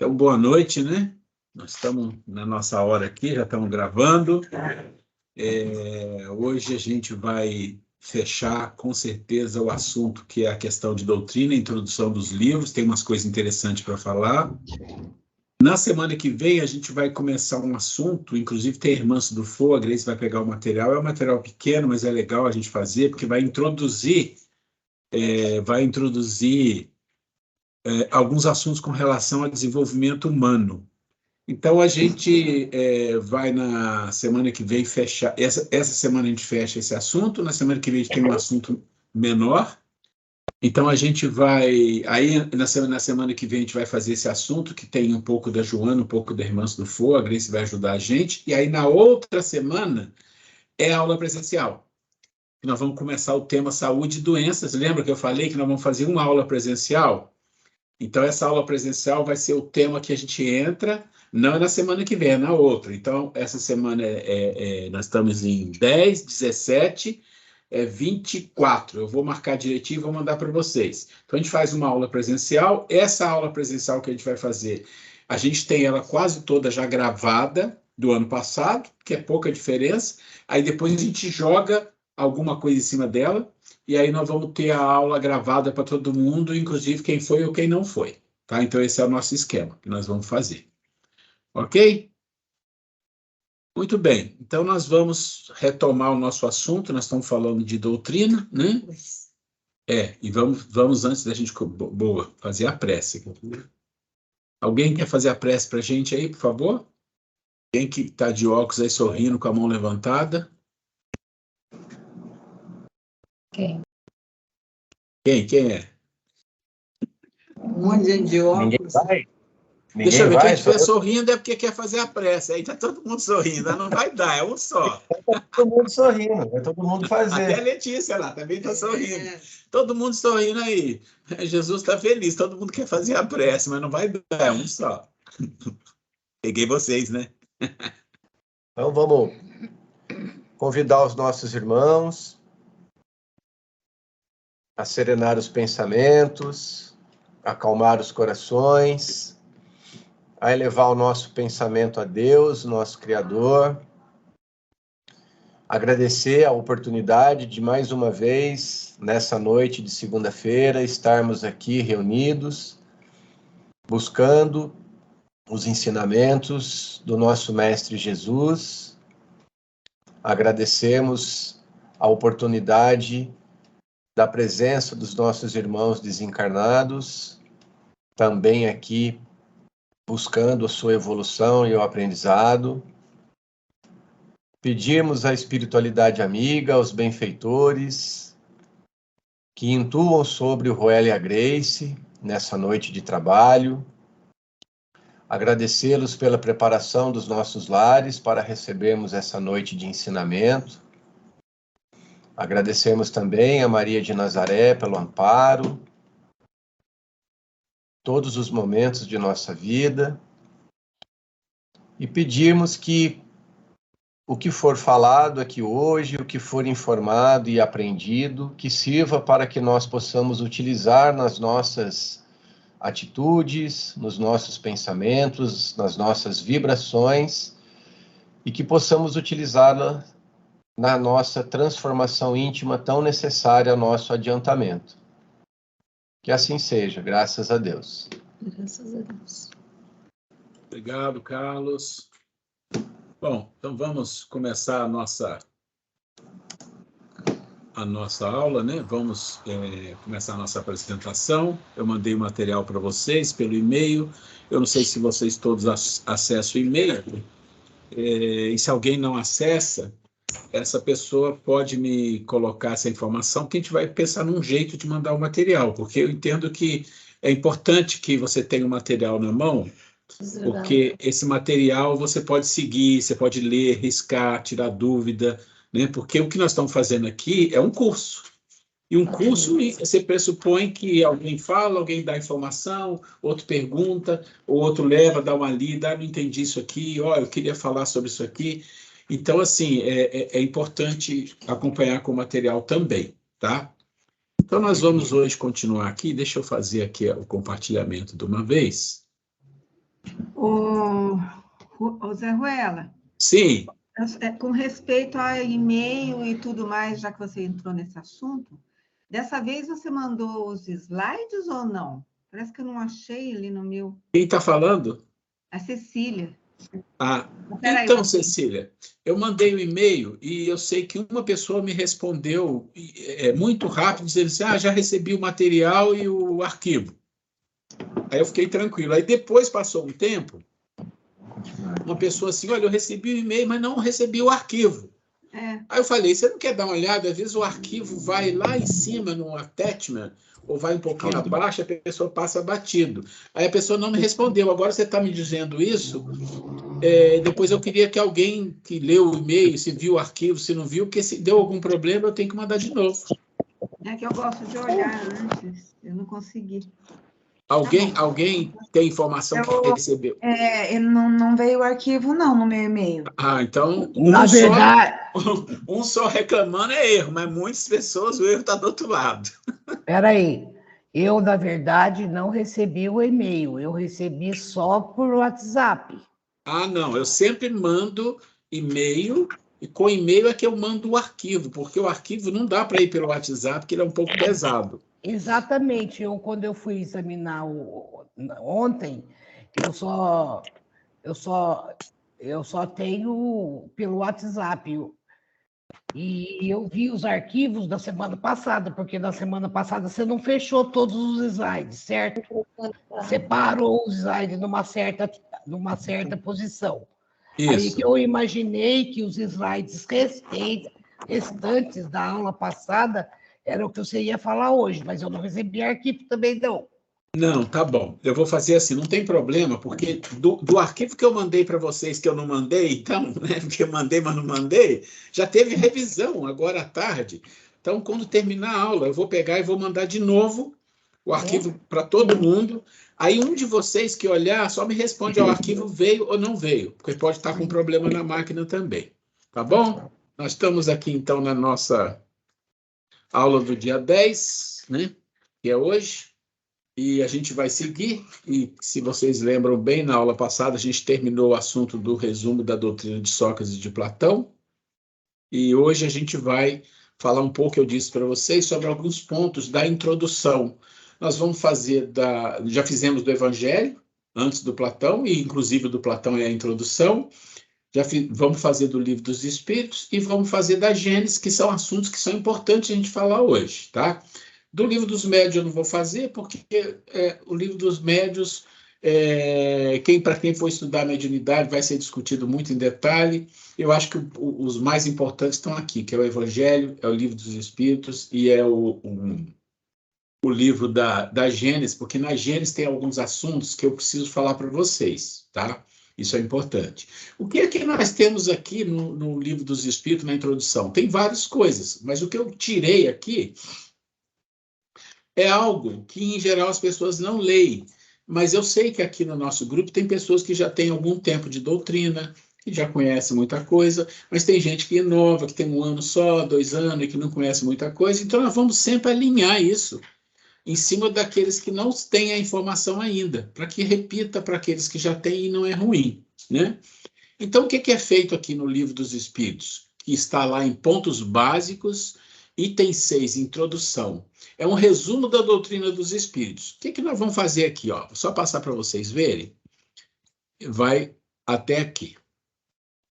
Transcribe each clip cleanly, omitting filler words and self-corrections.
Então, boa noite, né? Nós estamos na nossa hora aqui, já estamos gravando. Hoje a gente vai fechar, com certeza, o assunto que é a questão de doutrina, introdução dos livros, tem umas coisas interessantes para falar. Na semana que vem, a gente vai começar um assunto, inclusive tem Irmãs do Fogo, a Grace vai pegar o material, é um material pequeno, mas é legal a gente fazer, porque vai introduzir alguns assuntos com relação ao desenvolvimento humano. Então, a gente vai na semana que vem fechar. Essa semana a gente fecha esse assunto, na semana que vem a gente tem um assunto menor. Então, a gente vai. Aí, na semana que vem, a gente vai fazer esse assunto, que tem um pouco da Joana, um pouco da Irmãs do Fogo, a Grace vai ajudar a gente. E aí, na outra semana, é a aula presencial. Nós vamos começar o tema saúde e doenças. Lembra que eu falei que nós vamos fazer uma aula presencial? Então, essa aula presencial vai ser o tema que a gente entra, não é na semana que vem, é na outra. Então, essa semana nós estamos em 10, 17, 24. Eu vou marcar direitinho e vou mandar para vocês. Então, a gente faz uma aula presencial. Essa aula presencial que a gente vai fazer, a gente tem ela quase toda já gravada do ano passado, que é pouca diferença. Aí, depois a gente joga alguma coisa em cima dela. E aí nós vamos ter a aula gravada para todo mundo, inclusive quem foi ou quem não foi. Tá? Então, esse é o nosso esquema que nós vamos fazer. Ok? Muito bem. Então, nós vamos retomar o nosso assunto. Nós estamos falando de doutrina, né? E vamos antes da gente fazer a prece. Alguém quer fazer a prece para a gente aí, por favor? Quem que está de óculos aí sorrindo com a mão levantada? Quem? Quem é? Um monte de gente de óculos. Deixa eu ver, quem estiver sorrindo é porque quer fazer a prece. Aí está todo mundo sorrindo, não vai dar, é um só. Todo mundo sorrindo, é todo mundo fazer. Até a Letícia lá também está sorrindo. Todo mundo sorrindo aí. Jesus está feliz, todo mundo quer fazer a prece, mas não vai dar, é um só. Peguei vocês, né? Então vamos convidar os nossos irmãos a serenar os pensamentos, acalmar os corações, a elevar o nosso pensamento a Deus, nosso Criador, agradecer a oportunidade de mais uma vez, nessa noite de segunda-feira, estarmos aqui reunidos, buscando os ensinamentos do nosso Mestre Jesus. Agradecemos a oportunidade da presença dos nossos irmãos desencarnados, também aqui buscando a sua evolução e o aprendizado. Pedimos à espiritualidade amiga, aos benfeitores, que intuam sobre o Roel e a Grace nessa noite de trabalho. Agradecê-los pela preparação dos nossos lares para recebermos essa noite de ensinamento. Agradecemos também a Maria de Nazaré pelo amparo, todos os momentos de nossa vida, e pedimos que o que for falado aqui hoje, o que for informado e aprendido, que sirva para que nós possamos utilizar nas nossas atitudes, nos nossos pensamentos, nas nossas vibrações, e que possamos utilizá-la na nossa transformação íntima tão necessária ao nosso adiantamento. Que assim seja, graças a Deus. Graças a Deus. Obrigado, Carlos. Bom, então vamos começar a nossa aula, né? Vamos começar a nossa apresentação. Eu mandei o material para vocês pelo e-mail. Eu não sei se vocês todos acessam o e-mail. E se alguém não acessa, essa pessoa pode me colocar essa informação, que a gente vai pensar num jeito de mandar o material, porque eu entendo que é importante que você tenha o material na mão, porque esse material você pode seguir, você pode ler, riscar, tirar dúvida, né? Porque o que nós estamos fazendo aqui é um curso. E um curso, você pressupõe que alguém fala, alguém dá informação, outro pergunta, o outro leva, dá uma lida, não entendi isso aqui, eu queria falar sobre isso aqui. Então, assim, é importante acompanhar com o material também, tá? Então, nós vamos hoje continuar aqui, deixa eu fazer aqui o compartilhamento de uma vez. Ô Zé Ruela, Sim. com respeito a e-mail e tudo mais, já que você entrou nesse assunto, dessa vez você mandou os slides ou não? Parece que eu não achei ali no meu. Quem está falando? A Cecília. Ah, Peraí, então, Cecília, eu mandei o e-mail e eu sei que uma pessoa me respondeu muito rápido, dizendo assim, já recebi o material e o arquivo. Aí eu fiquei tranquilo. Aí depois passou um tempo, uma pessoa assim, olha, eu recebi o e-mail, mas não recebi o arquivo. Aí eu falei, você não quer dar uma olhada? Às vezes o arquivo vai lá em cima no attachment, ou vai um pouquinho abaixo, a pessoa passa batido. Aí a pessoa não me respondeu. Agora você está me dizendo isso, depois eu queria que alguém que leu o e-mail, se viu o arquivo, se não viu, porque se deu algum problema, eu tenho que mandar de novo. É que eu gosto de olhar antes, eu não consegui. Alguém tem informação que recebeu? Não veio o arquivo, não, no meu e-mail. Então, Na verdade... um só reclamando é erro, mas muitas pessoas o erro está do outro lado. Espera aí. Eu, na verdade, não recebi o e-mail. Eu recebi só por WhatsApp. Não. Eu sempre mando e-mail, e com e-mail é que eu mando o arquivo, porque o arquivo não dá para ir pelo WhatsApp, porque ele é um pouco pesado. Exatamente. Quando eu fui examinar ontem, eu só tenho pelo WhatsApp. E eu vi os arquivos da semana passada, porque na semana passada você não fechou todos os slides, certo? Separou os slides numa certa posição. Isso. Aí que eu imaginei que os slides restantes da aula passada era o que você ia falar hoje, mas eu não recebi arquivo também, não. Não, tá bom. Eu vou fazer assim, não tem problema, porque do arquivo que eu mandei para vocês, que eu não mandei, então, né, porque eu mandei, mas não mandei, já teve revisão agora à tarde. Então, quando terminar a aula, eu vou pegar e vou mandar de novo o arquivo para todo mundo. Aí, um de vocês que olhar, só me responde ao arquivo veio ou não veio, porque pode estar com problema na máquina também. Tá bom? Nós estamos aqui, então, na nossa aula do dia 10, né, que é hoje. E a gente vai seguir, e se vocês lembram bem, na aula passada a gente terminou o assunto do resumo da doutrina de Sócrates e de Platão, e hoje a gente vai falar um pouco, eu disse para vocês, sobre alguns pontos da introdução. Nós vamos fazer já fizemos do Evangelho, antes do Platão, e inclusive do Platão é a introdução, vamos fazer do Livro dos Espíritos, e vamos fazer da Gênesis, que são assuntos que são importantes a gente falar hoje, tá? Do Livro dos Médios eu não vou fazer, porque o Livro dos Médios, para quem for estudar a mediunidade, vai ser discutido muito em detalhe. Eu acho que os mais importantes estão aqui, que é o Evangelho, é o Livro dos Espíritos e é o livro da Gênesis, porque na Gênesis tem alguns assuntos que eu preciso falar para vocês, tá? Isso é importante. O que é que nós temos aqui no Livro dos Espíritos, na introdução? Tem várias coisas, mas o que eu tirei aqui é algo que, em geral, as pessoas não leem. Mas eu sei que aqui no nosso grupo tem pessoas que já têm algum tempo de doutrina, que já conhecem muita coisa, mas tem gente que é nova, que tem 1 ano só, 2 anos, e que não conhece muita coisa. Então, nós vamos sempre alinhar isso em cima daqueles que não têm a informação ainda, para que repita para aqueles que já têm e não é ruim, né? Então, o que é feito aqui no Livro dos Espíritos? Que está lá em pontos básicos, item 6, introdução. É um resumo da doutrina dos Espíritos. O que nós vamos fazer aqui? Ó? Só passar para vocês verem. Vai até aqui.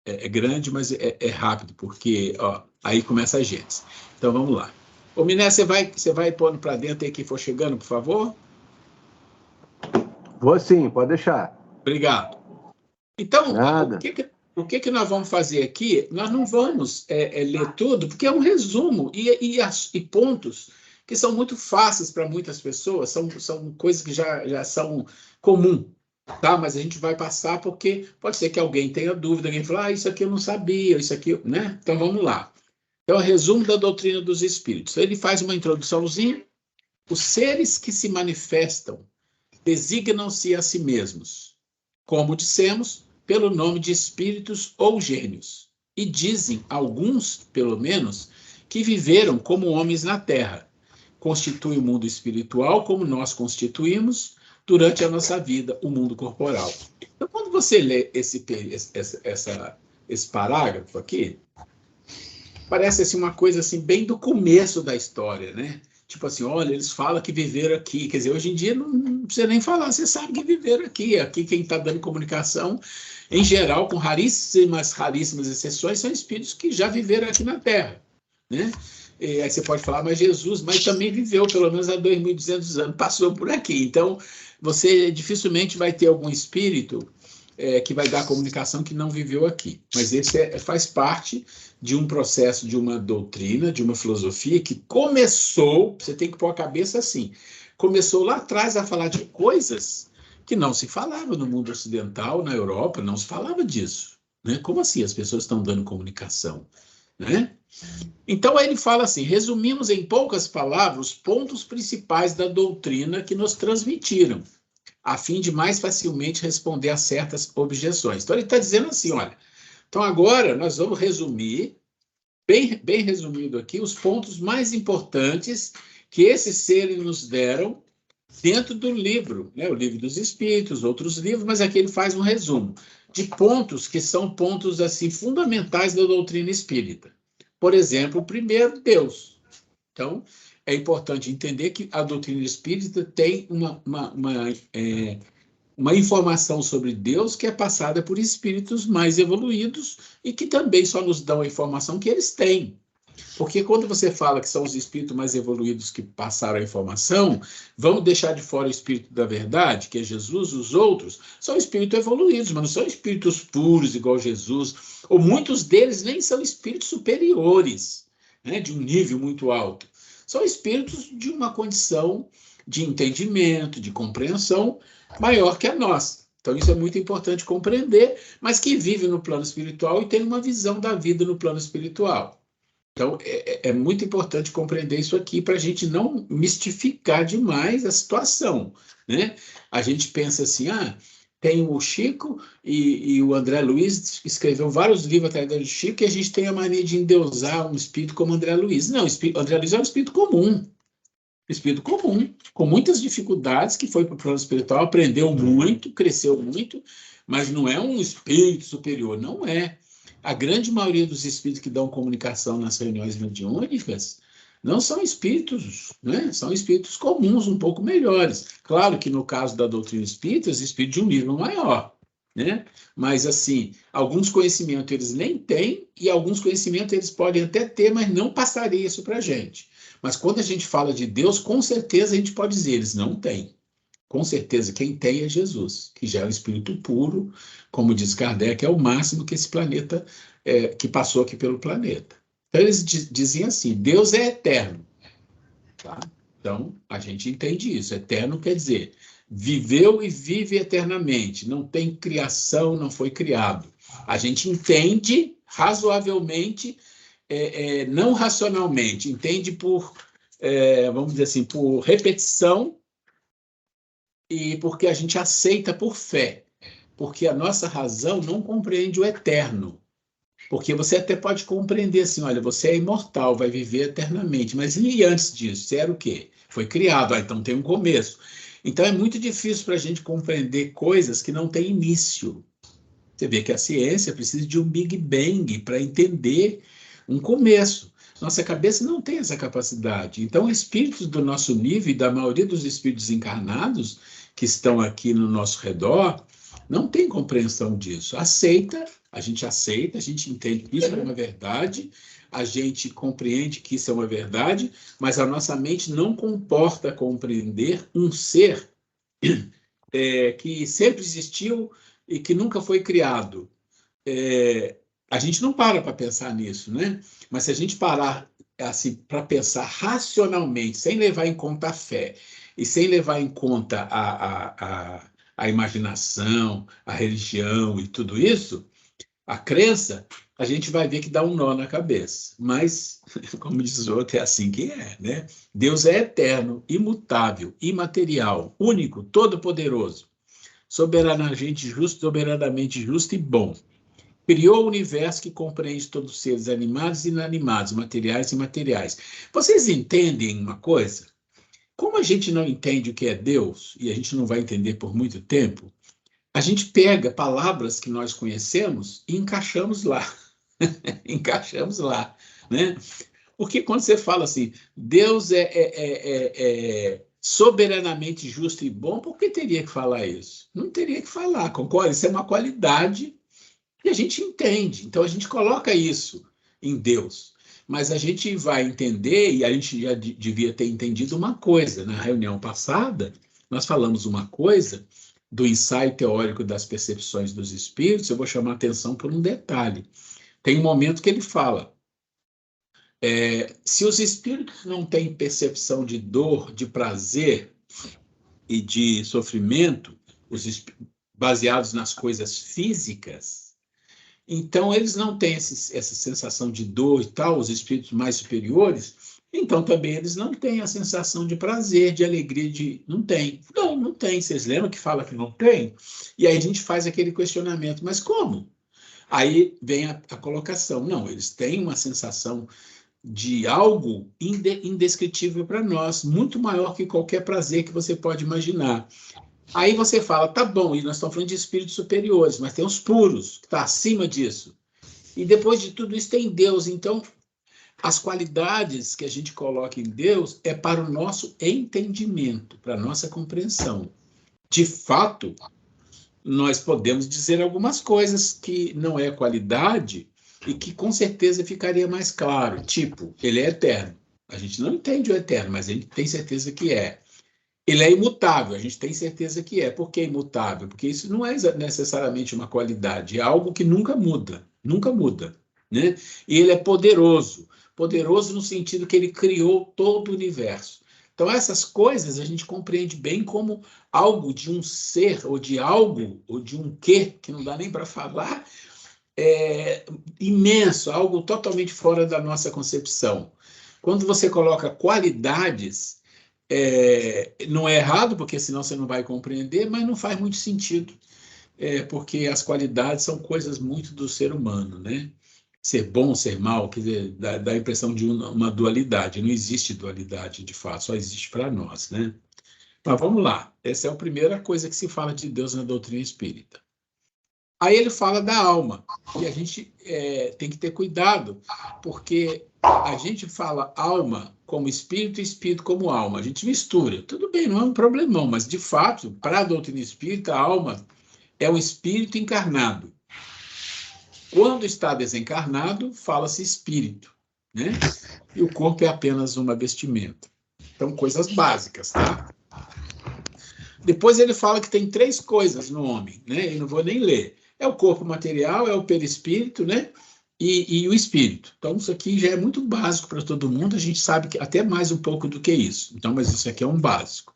É grande, mas é rápido, porque aí começa a Gênesis. Então, vamos lá. Ô, Miné, você vai pondo para dentro aí que for chegando, por favor? Vou sim, pode deixar. Obrigado. Então, Nada. o que nós vamos fazer aqui? Nós não vamos ler tudo, porque é um resumo e pontos que são muito fáceis para muitas pessoas, são coisas que já são comum, tá? Mas a gente vai passar porque pode ser que alguém tenha dúvida, alguém fala, isso aqui eu não sabia, isso aqui, né? Então vamos lá. Então, resumo da doutrina dos Espíritos. Ele faz uma introduçãozinha. Os seres que se manifestam designam-se a si mesmos, como dissemos, pelo nome de espíritos ou gênios, e dizem, alguns, pelo menos, que viveram como homens na Terra. Constitui o mundo espiritual como nós constituímos, durante a nossa vida, o mundo corporal. Então, quando você lê esse parágrafo aqui, parece assim, uma coisa assim, bem do começo da história, né? Tipo assim, olha, eles falam que viveram aqui. Quer dizer, hoje em dia não precisa nem falar, você sabe que viveram aqui. Aqui quem está dando comunicação, em geral, com raríssimas exceções, são espíritos que já viveram aqui na Terra, né? E aí você pode falar, mas Jesus, mas também viveu pelo menos há 2.200 anos, passou por aqui. Então, você dificilmente vai ter algum espírito que vai dar comunicação que não viveu aqui. Mas esse faz parte de um processo, de uma doutrina, de uma filosofia que começou, você tem que pôr a cabeça assim, começou lá atrás a falar de coisas que não se falava no mundo ocidental, na Europa, não se falava disso, né? Como assim as pessoas estão dando comunicação, né? Então, ele fala assim, resumimos em poucas palavras os pontos principais da doutrina que nos transmitiram, a fim de mais facilmente responder a certas objeções. Então, ele está dizendo assim, olha, então agora nós vamos resumir, bem resumido aqui, os pontos mais importantes que esses seres nos deram dentro do livro, né? O Livro dos Espíritos, outros livros, mas aqui ele faz um resumo de pontos que são pontos assim fundamentais da doutrina espírita. Por exemplo, o primeiro, Deus. Então, é importante entender que a doutrina espírita tem uma informação sobre Deus que é passada por espíritos mais evoluídos e que também só nos dão a informação que eles têm. Porque quando você fala que são os espíritos mais evoluídos que passaram a informação, vamos deixar de fora o espírito da verdade, que é Jesus, os outros são espíritos evoluídos, mas não são espíritos puros igual Jesus, ou muitos deles nem são espíritos superiores, né, de um nível muito alto. São espíritos de uma condição de entendimento, de compreensão maior que a nossa. Então, isso é muito importante compreender, mas que vive no plano espiritual e tem uma visão da vida no plano espiritual. Então, é muito importante compreender isso aqui para a gente não mistificar demais a situação, né? A gente pensa assim, tem o Chico e o André Luiz escreveu vários livros atrás do Chico e a gente tem a mania de endeusar um espírito como André Luiz. Não, André Luiz é um espírito comum, com muitas dificuldades, que foi para o plano espiritual, aprendeu muito, cresceu muito, mas não é um espírito superior, não é. A grande maioria dos espíritos que dão comunicação nas reuniões mediúnicas não são espíritos, né? São espíritos comuns, um pouco melhores. Claro que no caso da doutrina espírita, os espíritos de um nível maior, né? Mas, assim, alguns conhecimentos eles nem têm e alguns conhecimentos eles podem até ter, mas não passaria isso para a gente. Mas quando a gente fala de Deus, com certeza a gente pode dizer, eles não têm. Com certeza, quem tem é Jesus, que já é um espírito puro, como diz Kardec, é o máximo que esse planeta, que passou aqui pelo planeta. Então, eles diziam assim, Deus é eterno. Tá? Então, a gente entende isso. Eterno quer dizer, viveu e vive eternamente, não tem criação, não foi criado. A gente entende razoavelmente, não racionalmente, entende por, vamos dizer assim, por repetição, e porque a gente aceita por fé, porque a nossa razão não compreende o eterno. Porque você até pode compreender assim, olha, você é imortal, vai viver eternamente, mas e antes disso? Você era o quê? Foi criado, então tem um começo. Então é muito difícil para a gente compreender coisas que não têm início. Você vê que a ciência precisa de um Big Bang para entender um começo. Nossa cabeça não tem essa capacidade. Então, espíritos do nosso nível e da maioria dos espíritos encarnados que estão aqui no nosso redor não tem compreensão disso. A gente entende que isso é uma verdade, a gente compreende que isso é uma verdade, mas a nossa mente não comporta compreender um ser que sempre existiu e que nunca foi criado. A gente não para pensar nisso, né? Mas se a gente parar assim, para pensar racionalmente, sem levar em conta a fé e sem levar em conta a imaginação, a religião e tudo isso, a crença, a gente vai ver que dá um nó na cabeça. Mas, como diz o outro, é assim que é, né? Deus é eterno, imutável, imaterial, único, todo-poderoso, soberanamente justo e bom. Criou o universo que compreende todos os seres animados e inanimados, materiais e imateriais. Vocês entendem uma coisa? Como a gente não entende o que é Deus, e a gente não vai entender por muito tempo, a gente pega palavras que nós conhecemos e encaixamos lá. Encaixamos lá, né? Porque quando você fala assim, Deus é soberanamente justo e bom, por que teria que falar isso? Não teria que falar, concorda? Isso é uma qualidade que a gente entende. Então, a gente coloca isso em Deus. Mas a gente vai entender, e a gente já devia ter entendido uma coisa. Na reunião passada, nós falamos uma coisa do ensaio teórico das percepções dos espíritos. Eu vou chamar a atenção por um detalhe. Tem um momento que ele fala, se os espíritos não têm percepção de dor, de prazer e de sofrimento, baseados nas coisas físicas, então eles não têm essa sensação de dor e tal, os espíritos mais superiores, então também eles não têm a sensação de prazer, de alegria, não tem. Não tem. Vocês lembram que fala que não tem? E aí a gente faz aquele questionamento, mas como? Aí vem a colocação, não, eles têm uma sensação de algo indescritível para nós, muito maior que qualquer prazer que você pode imaginar. Aí você fala, tá bom, e nós estamos falando de espíritos superiores, mas tem os puros, que está acima disso. E depois de tudo isso tem Deus. Então, as qualidades que a gente coloca em Deus é para o nosso entendimento, para a nossa compreensão. De fato, nós podemos dizer algumas coisas que não é qualidade e que com certeza ficaria mais claro. Tipo, ele é eterno. A gente não entende o eterno, mas a gente tem certeza que é. Ele é imutável, a gente tem certeza que é. Por que imutável? Porque isso não é necessariamente uma qualidade, é algo que nunca muda, né? E ele é poderoso, poderoso no sentido que ele criou todo o universo. Então, essas coisas a gente compreende bem como algo de um ser, ou de algo, ou de um quê, que não dá nem para falar, imenso, algo totalmente fora da nossa concepção. Quando você coloca qualidades, não é errado, porque senão você não vai compreender, mas não faz muito sentido, porque as qualidades são coisas muito do ser humano, né? Ser bom, ser mal, quer dizer, dá a impressão de uma dualidade. Não existe dualidade, de fato, só existe para nós, né? Mas vamos lá. Essa é a primeira coisa que se fala de Deus na doutrina espírita. Aí ele fala da alma, e a gente tem que ter cuidado, porque a gente fala alma como espírito e espírito como alma. A gente mistura. Tudo bem, não é um problemão, mas, de fato, para a doutrina espírita, a alma é um espírito encarnado. Quando está desencarnado, fala-se espírito, né? E o corpo é apenas uma vestimenta. Então, coisas básicas, tá? Depois ele fala que tem 3 coisas no homem, né? Eu não vou nem ler. É o corpo material, é o perispírito, né? E o espírito. Então, isso aqui já é muito básico para todo mundo, a gente sabe que até mais um pouco do que isso. Então, mas isso aqui é um básico.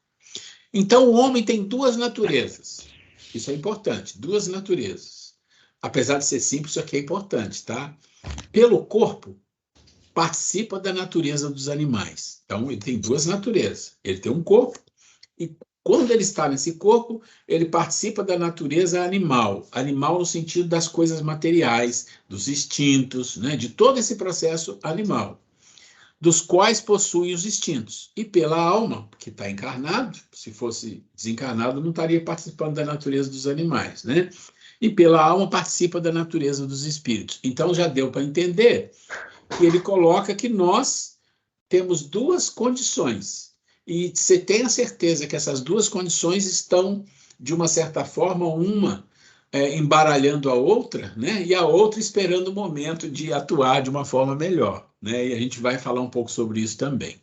Então, o homem tem 2 naturezas. Isso é importante, 2 naturezas. Apesar de ser simples, isso aqui é importante, tá? Pelo corpo, participa da natureza dos animais. Então, ele tem 2 naturezas. Ele tem um corpo e quando ele está nesse corpo, ele participa da natureza animal. Animal no sentido das coisas materiais, dos instintos, né? De todo esse processo animal, dos quais possui os instintos. E pela alma, que está encarnado, se fosse desencarnado, não estaria participando da natureza dos animais, né? E pela alma participa da natureza dos espíritos. Então já deu para entender que ele coloca que nós temos 2 condições. E você tem a certeza que essas 2 condições estão, de uma certa forma, uma embaralhando a outra, né? E a outra esperando o momento de atuar de uma forma melhor, né? E a gente vai falar um pouco sobre isso também.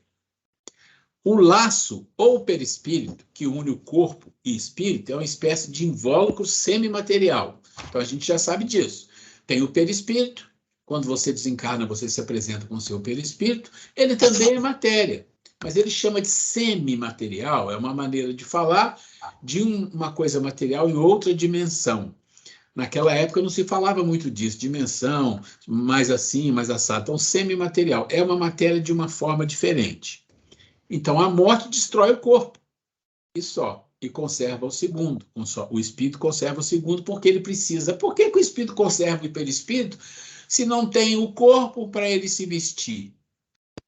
O laço ou perispírito, que une o corpo e espírito, é uma espécie de invólucro semimaterial. Então, a gente já sabe disso. Tem o perispírito, quando você desencarna, você se apresenta com o seu perispírito, ele também é matéria, mas ele chama de semimaterial, é uma maneira de falar de uma coisa material em outra dimensão. Naquela época não se falava muito disso, dimensão, mais assim, mais assado. Então, semimaterial é uma matéria de uma forma diferente. Então, a morte destrói o corpo, e só, e conserva o segundo. O espírito conserva o segundo porque ele precisa. Por que o espírito conserva o perispírito se não tem o corpo para ele se vestir?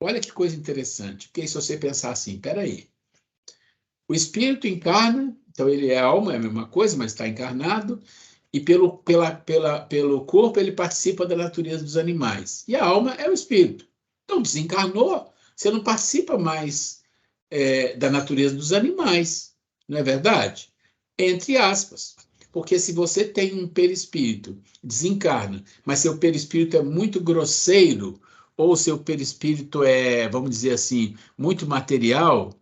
Olha que coisa interessante, porque se você pensar assim, peraí, O espírito encarna, então ele é alma, é a mesma coisa, mas está encarnado, e pelo corpo ele participa da natureza dos animais. E a alma é o espírito. Então, desencarnou, você não participa mais da natureza dos animais, não é verdade? Entre aspas. Porque se você tem um perispírito, desencarna, mas seu perispírito é muito grosseiro, ou seu perispírito é, vamos dizer assim, muito material,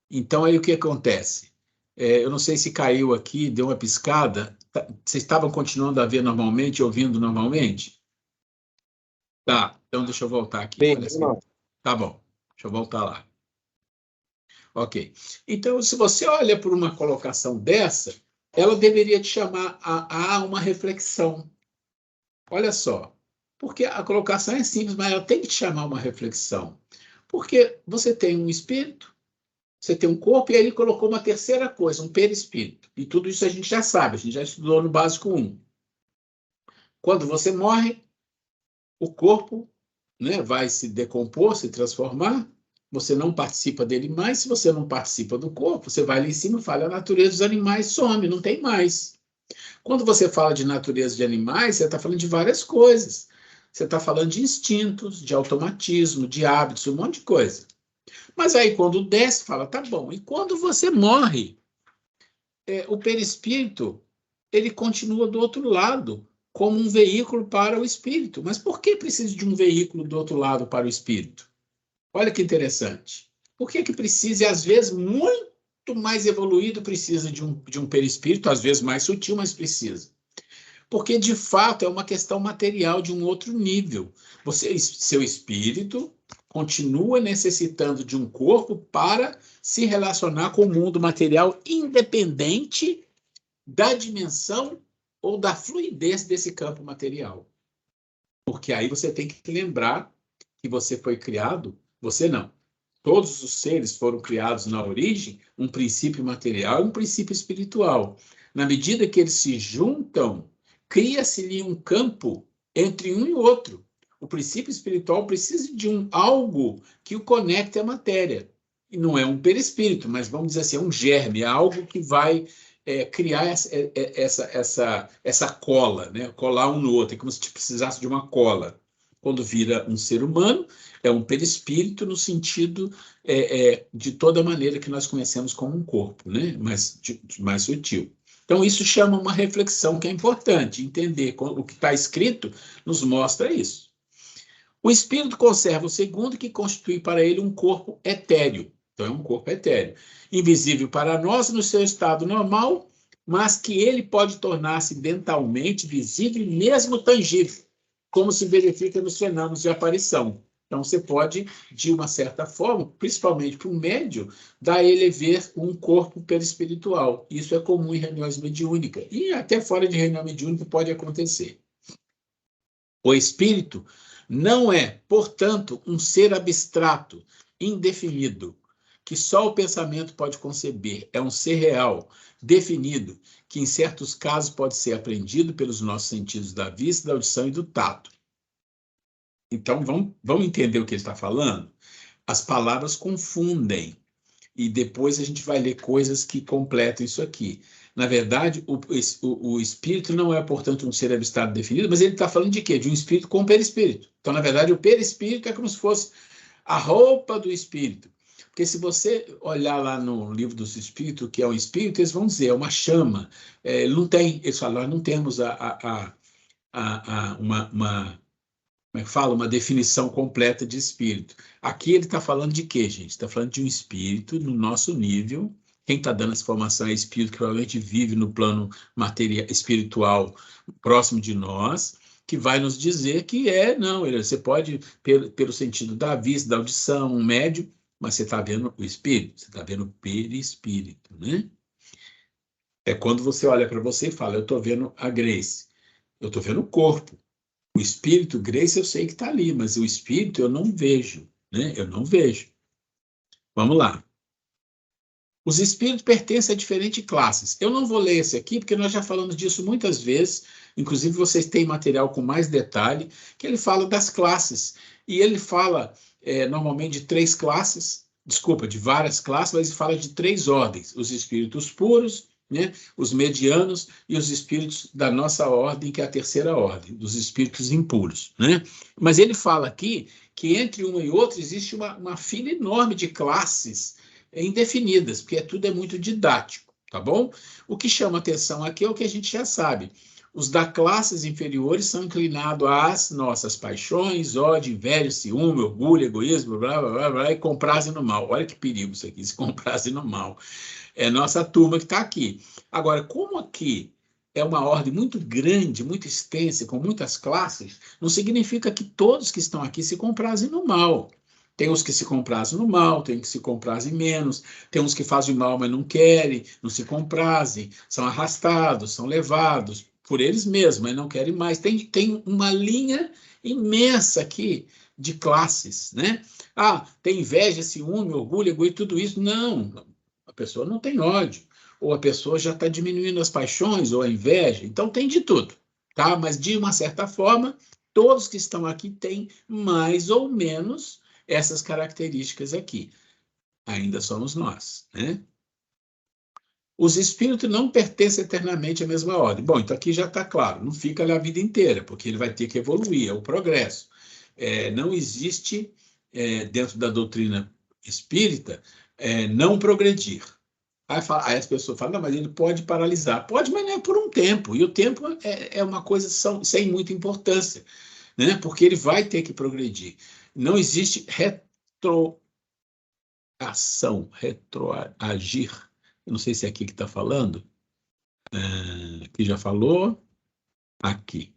então aí o que acontece? Eu não sei se caiu aqui, deu uma piscada. Vocês estavam continuando a ver normalmente, ouvindo normalmente? Tá, então deixa eu voltar aqui. Bem, Parece que... Tá bom, deixa eu voltar lá. Ok. Então, se você olha por uma colocação dessa, ela deveria te chamar a uma reflexão. Olha só, porque a colocação é simples, mas ela tem que te chamar a uma reflexão. Porque você tem um espírito, você tem um corpo, e aí ele colocou uma terceira coisa, um perispírito. E tudo isso a gente já sabe, a gente já estudou no básico 1. Quando você morre, o corpo, né, vai se decompor, se transformar, você não participa dele mais. Se você não participa do corpo, você vai lá em cima e fala, a natureza dos animais some, não tem mais. Quando você fala de natureza de animais, você está falando de várias coisas. Você está falando de instintos, de automatismo, de hábitos, um monte de coisa. Mas aí, quando desce, fala, tá bom. E quando você morre, o perispírito, ele continua do outro lado, como um veículo para o espírito. Mas por que precisa de um veículo do outro lado para o espírito? Olha que interessante. Por que precisa, e às vezes muito mais evoluído, precisa de um perispírito, às vezes mais sutil, mas precisa? Porque, de fato, é uma questão material de um outro nível. Seu espírito continua necessitando de um corpo para se relacionar com o mundo material, independente da dimensão ou da fluidez desse campo material. Porque aí você tem que lembrar que você foi criado, você não. Todos os seres foram criados na origem, um princípio material e um princípio espiritual. Na medida que eles se juntam, cria-se-lhe um campo entre um e outro. O princípio espiritual precisa de algo que o conecte à matéria. E não é um perispírito, mas vamos dizer assim, é um germe, é algo que vai criar essa cola, né? Colar um no outro, é como se precisasse de uma cola. Quando vira um ser humano, é um perispírito no sentido de toda maneira que nós conhecemos como um corpo, né? Mas mais sutil. Então, isso chama uma reflexão que é importante. Entender o que está escrito nos mostra isso. O espírito conserva o segundo, que constitui para ele um corpo etéreo. Então, é um corpo etéreo. Invisível para nós no seu estado normal, mas que ele pode tornar-se dentalmente visível e mesmo tangível, como se verifica nos fenômenos de aparição. Então, você pode, de uma certa forma, principalmente para um médium, dar a ele ver um corpo perispiritual. Isso é comum em reuniões mediúnicas. E até fora de reunião mediúnica pode acontecer. O espírito não é, portanto, um ser abstrato, indefinido, que só o pensamento pode conceber. É um ser real, definido, que em certos casos pode ser apreendido pelos nossos sentidos da vista, da audição e do tato. Então, vamos entender o que ele está falando? As palavras confundem, e depois a gente vai ler coisas que completam isso aqui. Na verdade, o espírito não é, portanto, um ser abstrato definido, mas ele está falando de quê? De um espírito com perispírito. Então, na verdade, o perispírito é como se fosse a roupa do espírito. Porque se você olhar lá no livro dos espíritos, que é um espírito, eles vão dizer, é uma chama. Não tem, eles falam, nós não temos como é que fala? Uma definição completa de espírito. Aqui ele está falando de quê, gente? Está falando de um espírito no nosso nível. Quem está dando essa informação é espírito que provavelmente vive no plano material, espiritual próximo de nós, que vai nos dizer que não, você pode, pelo sentido da vista, da audição, um médio, mas você está vendo o espírito, você está vendo o perispírito, né? É quando você olha para você e fala, eu estou vendo a Grace, eu estou vendo o corpo. O espírito, Grace, eu sei que está ali, mas o espírito eu não vejo, né? Eu não vejo. Vamos lá. Os espíritos pertencem a diferentes classes. Eu não vou ler esse aqui, porque nós já falamos disso muitas vezes, inclusive vocês têm material com mais detalhe, que ele fala das classes. E ele fala, normalmente, de 3 classes, desculpa, de várias classes, mas ele fala de 3 ordens: os espíritos puros, né, os medianos e os espíritos da nossa ordem, que é a terceira ordem, dos espíritos impuros, né? Mas ele fala aqui que entre uma e outra existe uma fila enorme de classes indefinidas, porque tudo é muito didático, tá bom? O que chama atenção aqui é o que a gente já sabe. Os da classes inferiores são inclinados às nossas paixões, ódio, inveja, ciúme, orgulho, egoísmo, blá, blá, blá, blá, e comprazem no mal. Olha que perigo isso aqui, se comprazem no mal. É nossa turma que está aqui. Agora, como aqui é uma ordem muito grande, muito extensa, com muitas classes, não significa que todos que estão aqui se comprazem no mal. Tem os que se comprazem no mal, tem os que se comprazem menos, tem uns que fazem mal, mas não querem, não se comprazem, são arrastados, são levados por eles mesmos, mas não querem mais. Tem uma linha imensa aqui de classes, né? Ah, tem inveja, ciúme, orgulho, egoísmo, tudo isso. Não, a pessoa não tem ódio, ou a pessoa já está diminuindo as paixões, ou a inveja, então tem de tudo, tá? Mas, de uma certa forma, todos que estão aqui têm mais ou menos essas características aqui. Ainda somos nós, né? Os espíritos não pertencem eternamente à mesma ordem. Bom, então aqui já está claro, não fica ali a vida inteira, porque ele vai ter que evoluir, é o progresso. Não existe, dentro da doutrina espírita, não progredir. Aí as pessoas falam, não, mas ele pode paralisar. Pode, mas não é por um tempo, e o tempo é uma coisa sem muita importância, né? Porque ele vai ter que progredir. Não existe retroagir. Eu não sei se é aqui que está falando. Aqui já falou. Aqui.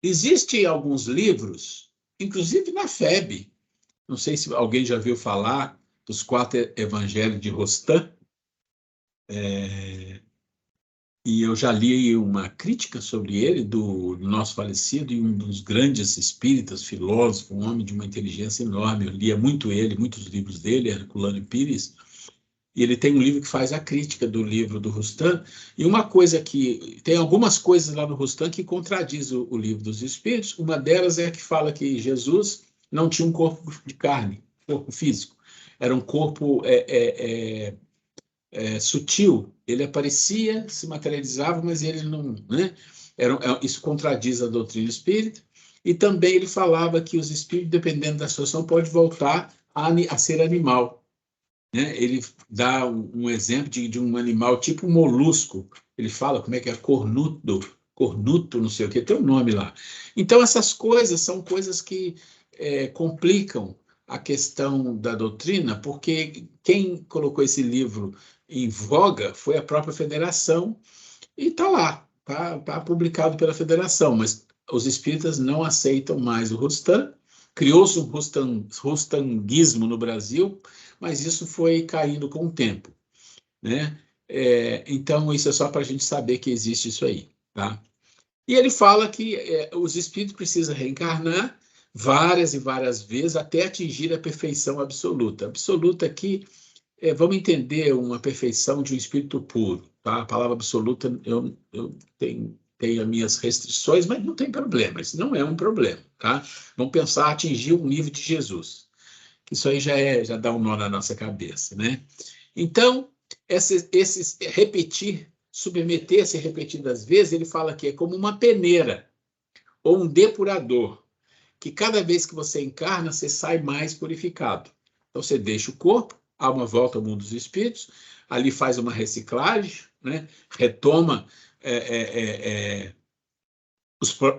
Existem alguns livros, inclusive na FEB, não sei se alguém já viu falar dos 4 evangelhos de Rostam, e eu já li uma crítica sobre ele, do nosso falecido e um dos grandes espíritas, filósofo, um homem de uma inteligência enorme. Eu lia muito ele, muitos livros dele, Herculano Pires, e ele tem um livro que faz a crítica do livro do Rostam, e uma coisa que... Tem algumas coisas lá no Rostam que contradiz o livro dos Espíritos. Uma delas é que fala que Jesus não tinha um corpo de carne, corpo físico. Era um corpo sutil. Ele aparecia, se materializava, mas ele não... Né? Isso contradiz a doutrina espírita. E também ele falava que os espíritos, dependendo da situação, pode voltar a ser animal. Né? Ele dá um exemplo de um animal tipo um molusco. Ele fala como é que é cornuto, não sei o que, tem um nome lá. Então, essas coisas são coisas que complicam a questão da doutrina, porque quem colocou esse livro em voga foi a própria federação, e está lá, tá publicado pela federação, mas os espíritas não aceitam mais o Rostam. Criou-se um rostanguismo no Brasil, mas isso foi caindo com o tempo, né? Então, isso é só para a gente saber que existe isso aí, tá? E ele fala que os espíritos precisam reencarnar várias e várias vezes até atingir a perfeição absoluta. Absoluta aqui, vamos entender uma perfeição de um espírito puro, tá? A palavra absoluta, eu tenho as minhas restrições, mas não tem problema, isso não é um problema, tá? Vamos pensar atingir o nível de Jesus. Isso aí já dá um nó na nossa cabeça, né? Então, esses repetir, submeter-se repetidas vezes, ele fala que é como uma peneira ou um depurador, que cada vez que você encarna, você sai mais purificado. Então, você deixa o corpo, há uma volta ao mundo dos espíritos, ali faz uma reciclagem, né? Retoma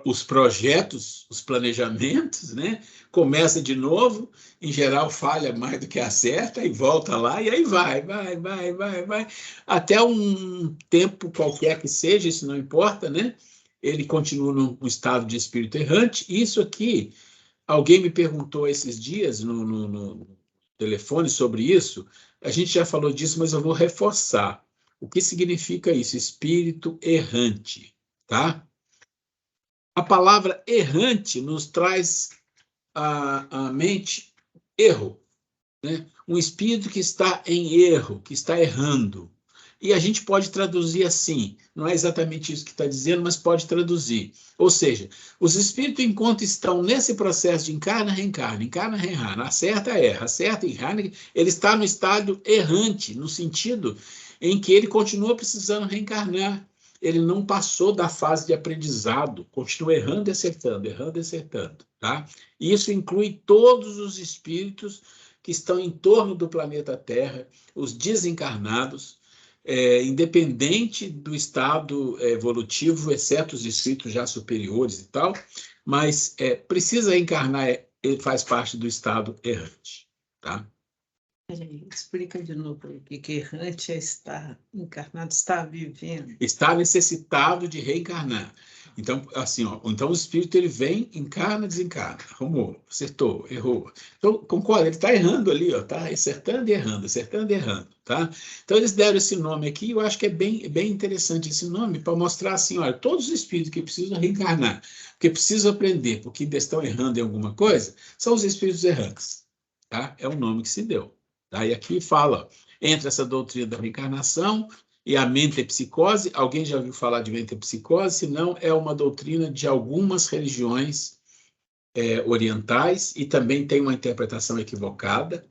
os projetos, os planejamentos, né? Começa de novo, em geral falha mais do que acerta, e volta lá, e aí vai, até um tempo qualquer que seja, isso não importa, né? Ele continua num estado de espírito errante. Isso aqui, alguém me perguntou esses dias no telefone sobre isso, a gente já falou disso, mas eu vou reforçar. O que significa isso? Espírito errante, tá? A palavra errante nos traz à mente erro, né? Um espírito que está em erro, que está errando. E a gente pode traduzir assim, não é exatamente isso que está dizendo, mas pode traduzir. Ou seja, os espíritos, enquanto estão nesse processo de encarna, reencarna, acerta, encarna, ele está no estado errante, no sentido em que ele continua precisando reencarnar. Ele não passou da fase de aprendizado, continua errando e acertando, tá? E isso inclui todos os espíritos que estão em torno do planeta Terra, os desencarnados, independente do estado evolutivo, exceto os espíritos já superiores e tal, mas precisa encarnar, ele faz parte do estado errante, tá? Explica de novo o que errante é estar encarnado, estar vivendo. Está necessitado de reencarnar. Então, assim, então o espírito ele vem, encarna, desencarna, arrumou, acertou, errou. Então, concorda, ele está errando ali, está acertando e errando, tá? Então, eles deram esse nome aqui, eu acho que é bem interessante esse nome, para mostrar assim, olha, todos os espíritos que precisam reencarnar, porque precisam aprender, porque ainda estão errando em alguma coisa, são os espíritos errantes, tá? É o nome que se deu. Tá? E aqui fala, entre essa doutrina da reencarnação e a mentepsicose. Alguém já ouviu falar de mentepsicose? Se não, é uma doutrina de algumas religiões orientais, e também tem uma interpretação equivocada,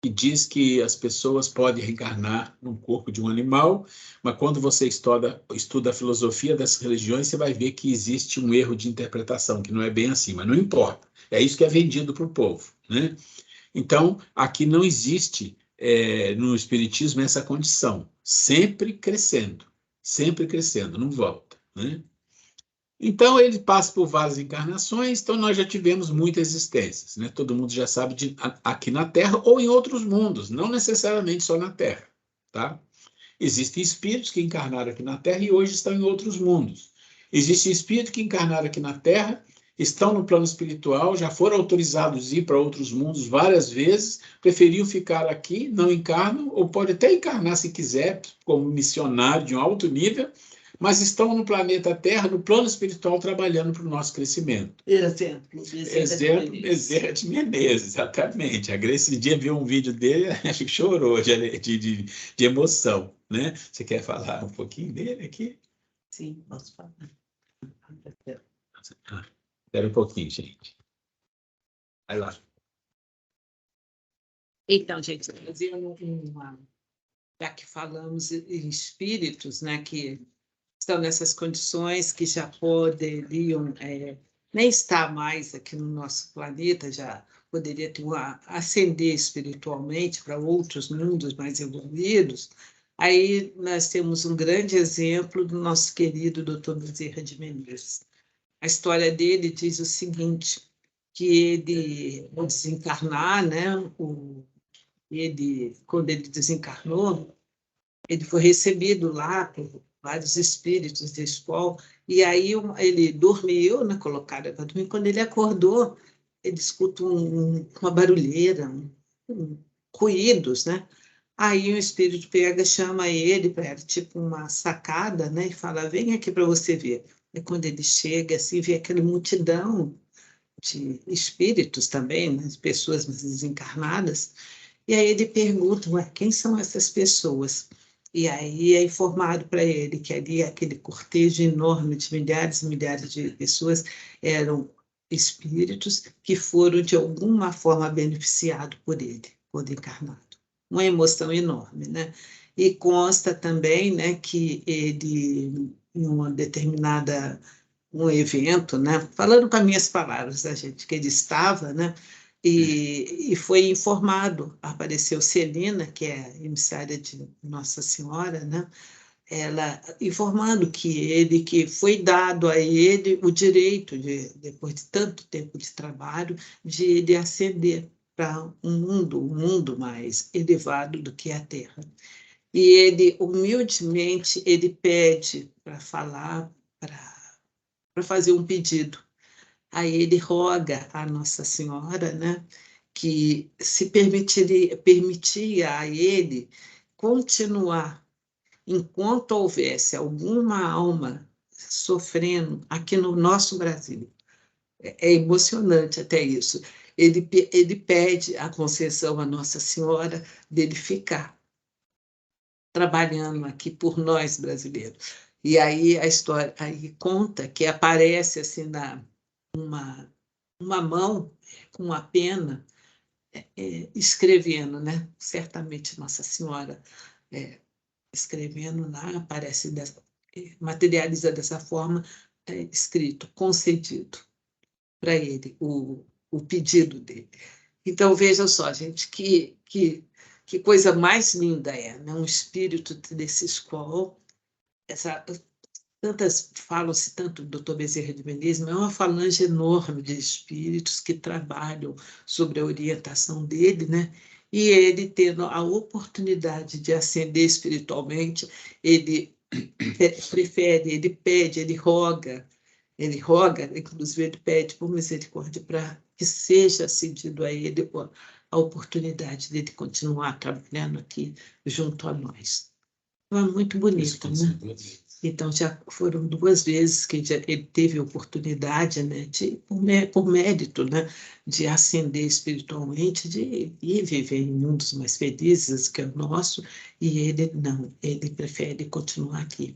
que diz que as pessoas podem reencarnar no corpo de um animal, mas quando você estuda a filosofia dessas religiões, você vai ver que existe um erro de interpretação, que não é bem assim, mas não importa. É isso que é vendido para o povo, né? Então, aqui não existe no Espiritismo essa condição, sempre crescendo, não volta, né? Então, ele passa por várias encarnações, então nós já tivemos muitas existências, né? Todo mundo já sabe aqui na Terra ou em outros mundos, não necessariamente só na Terra, tá? Existem espíritos que encarnaram aqui na Terra e hoje estão em outros mundos. Existem espíritos que encarnaram aqui na Terra, estão no plano espiritual, já foram autorizados a ir para outros mundos várias vezes, preferiam ficar aqui, não encarnam, ou pode até encarnar se quiser, como missionário de um alto nível, mas estão no planeta Terra, no plano espiritual, trabalhando para o nosso crescimento. Exemplo, Bezerra de Menezes, exatamente. A Grace esse dia viu um vídeo dele, acho que chorou de emoção, né? Você quer falar um pouquinho dele aqui? Sim, posso falar. Espera um pouquinho, gente. Vai lá. Então, gente, já que falamos em espíritos, né, que estão nessas condições, que já poderiam nem estar mais aqui no nosso planeta, já poderia ascender espiritualmente para outros mundos mais evoluídos. Aí nós temos um grande exemplo do nosso querido Dr. Bezerra de Menezes. A história dele diz o seguinte, que ele, ao desencarnar, né, quando ele desencarnou, ele foi recebido lá por vários espíritos de escola, e aí ele dormiu, né, colocaram para dormir. Quando ele acordou, ele escuta uma barulheira, ruídos, né? Aí o espírito pega, chama ele para tipo uma sacada, né, e fala, vem aqui para você ver. E quando ele chega, assim, vê aquela multidão de espíritos também, né, pessoas desencarnadas, e aí ele pergunta, ué, quem são essas pessoas? E aí é informado para ele que ali aquele cortejo enorme de milhares e milhares de pessoas eram espíritos que foram de alguma forma beneficiados por ele, quando encarnado. Uma emoção enorme, né? E consta também, né, que ele, em uma determinada um evento, né, falando com as minhas palavras, a gente, que ele estava, né, e foi informado, apareceu Celina, que é emissária de Nossa Senhora, né, ela informando que foi dado a ele o direito, depois de tanto tempo de trabalho, de ele ascender para um mundo mais elevado do que a Terra. E ele, humildemente, ele pede para falar, para fazer um pedido. Aí ele roga a Nossa Senhora, né, que se permitia a ele continuar enquanto houvesse alguma alma sofrendo aqui no nosso Brasil. É emocionante até isso. Ele pede a concessão à Nossa Senhora dele ficar trabalhando aqui por nós brasileiros. E aí a história aí conta que aparece assim uma mão com uma pena escrevendo, né? Certamente Nossa Senhora escrevendo lá, aparece materializa dessa forma, escrito, concedido para ele, o pedido dele. Então, vejam só, gente, que coisa mais linda né? Um espírito desse escola. Falam-se tanto do Dr. Bezerra de Menezes, mas é uma falange enorme de espíritos que trabalham sobre a orientação dele, né? E ele tendo a oportunidade de ascender espiritualmente, ele prefere, ele pede, ele roga, inclusive ele pede por misericórdia para que seja cedido a ele a oportunidade de ele continuar trabalhando aqui junto a nós. Então, é muito bonito, né? Então, já foram 2 vezes que ele teve a oportunidade, né, por mérito, né, de ascender espiritualmente, de ir viver em mundos mais felizes que é o nosso, e ele não, ele prefere continuar aqui.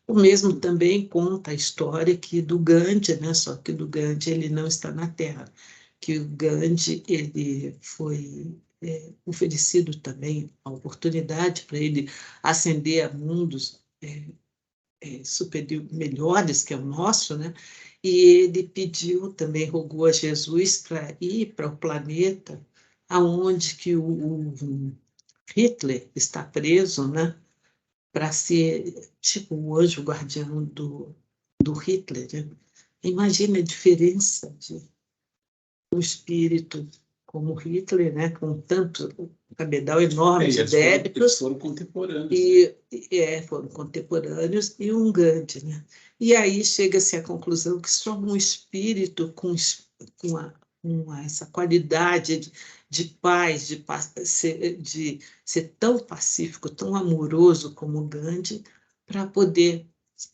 O mesmo também conta a história do Gandhi, né, só que do Gandhi ele não está na Terra, que o Gandhi ele foi oferecido também a oportunidade para ele ascender a mundos superior, melhores que o nosso, né? E ele pediu, também rogou a Jesus para ir para o planeta aonde que o Hitler está preso, né? Para ser tipo o anjo guardião do Hitler. Né? Imagina a diferença de um espírito como Hitler, né? Com tanto cabedal enorme de débitos. Foram contemporâneos. Foram contemporâneos, e um Gandhi. Né? E aí chega-se à conclusão que só um espírito com essa qualidade de paz, de ser tão pacífico, tão amoroso como o Gandhi, para poder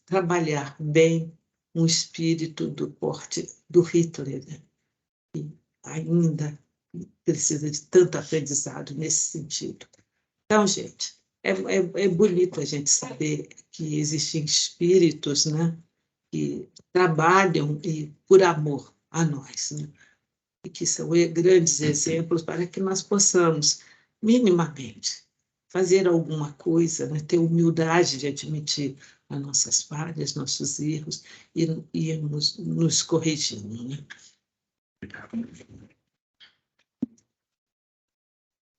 trabalhar bem um espírito do porte do Hitler. Né? E ainda precisa de tanto aprendizado nesse sentido. Então, gente, é bonito a gente saber que existem espíritos, né, que trabalham por amor a nós, né, e que são grandes exemplos para que nós possamos, minimamente, fazer alguma coisa, né, ter humildade de admitir as nossas falhas, nossos erros, e irmos nos corrigindo. Né?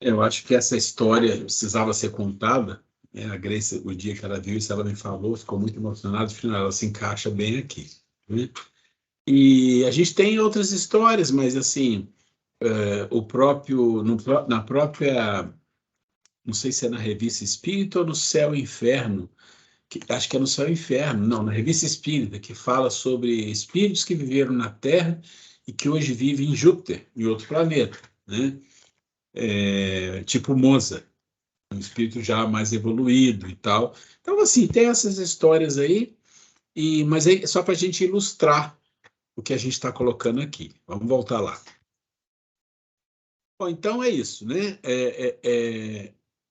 Eu acho que essa história precisava ser contada. Né? A Grace, o dia que ela viu isso, ela me falou, ficou muito emocionada, afinal, ela se encaixa bem aqui. Né? E a gente tem outras histórias, mas assim, na própria, não sei se é na Revista Espírita ou no Céu e Inferno, acho que é no Céu e Inferno, não, na Revista Espírita, que fala sobre espíritos que viveram na Terra e que hoje vivem em Júpiter, em outro planeta, né? Tipo Mozart, um espírito já mais evoluído e tal. Então, assim, tem essas histórias aí, mas é só para a gente ilustrar o que a gente está colocando aqui. Vamos voltar lá. Bom, então é isso, né?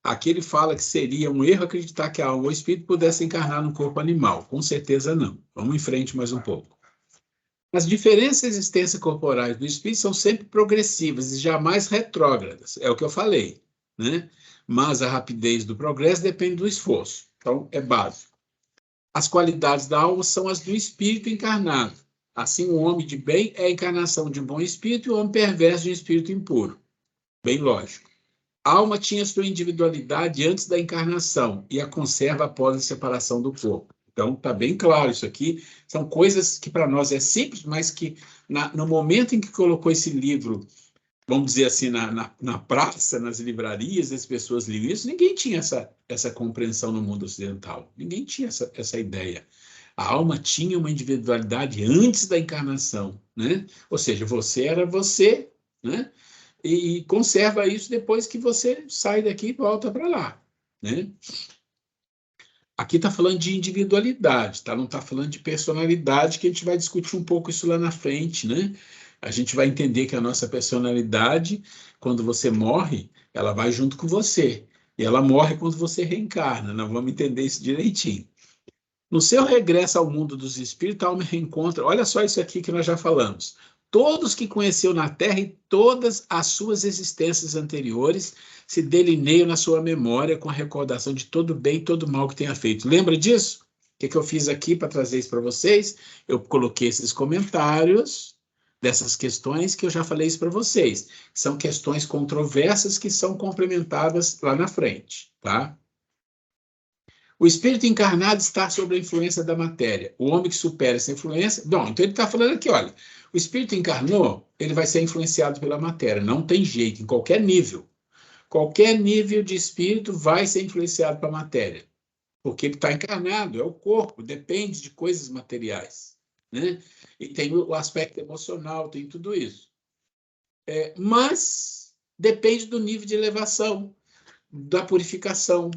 Aqui ele fala que seria um erro acreditar que a alma ou o espírito pudesse encarnar no corpo animal. Com certeza não. Vamos em frente mais um pouco. As diferenças e existências corporais do espírito são sempre progressivas e jamais retrógradas. É o que eu falei, né? Mas a rapidez do progresso depende do esforço. Então, é básico. As qualidades da alma são as do espírito encarnado. Assim, o homem de bem é a encarnação de um bom espírito e o homem perverso de um espírito impuro. Bem lógico. A alma tinha sua individualidade antes da encarnação e a conserva após a separação do corpo. Então, está bem claro isso aqui. São coisas que para nós é simples, mas que no momento em que colocou esse livro, vamos dizer assim, na praça, nas livrarias, as pessoas liam isso, ninguém tinha essa compreensão no mundo ocidental. Ninguém tinha essa ideia. A alma tinha uma individualidade antes da encarnação, né? Ou seja, você era você, né? E conserva isso depois que você sai daqui e volta para lá, né? Aqui está falando de individualidade, tá? Não está falando de personalidade, que a gente vai discutir um pouco isso lá na frente, né? A gente vai entender que a nossa personalidade, quando você morre, ela vai junto com você. E ela morre quando você reencarna, nós vamos entender isso direitinho. No seu regresso ao mundo dos espíritos, a alma reencontra, olha só isso aqui que nós já falamos, todos que conheceu na Terra e todas as suas existências anteriores se delineiam na sua memória com a recordação de todo bem e todo mal que tenha feito. Lembra disso? O que eu fiz aqui para trazer isso para vocês? Eu coloquei esses comentários dessas questões que eu já falei isso para vocês. São questões controversas que são complementadas lá na frente, tá? O espírito encarnado está sob a influência da matéria. O homem que supera essa influência... Bom, então ele está falando aqui, olha, o espírito encarnou, ele vai ser influenciado pela matéria. Não tem jeito, em qualquer nível. Qualquer nível de espírito vai ser influenciado pela matéria. Porque ele está encarnado, é o corpo, depende de coisas materiais, né? E tem o aspecto emocional, tem tudo isso. Mas depende do nível de elevação, da purificação.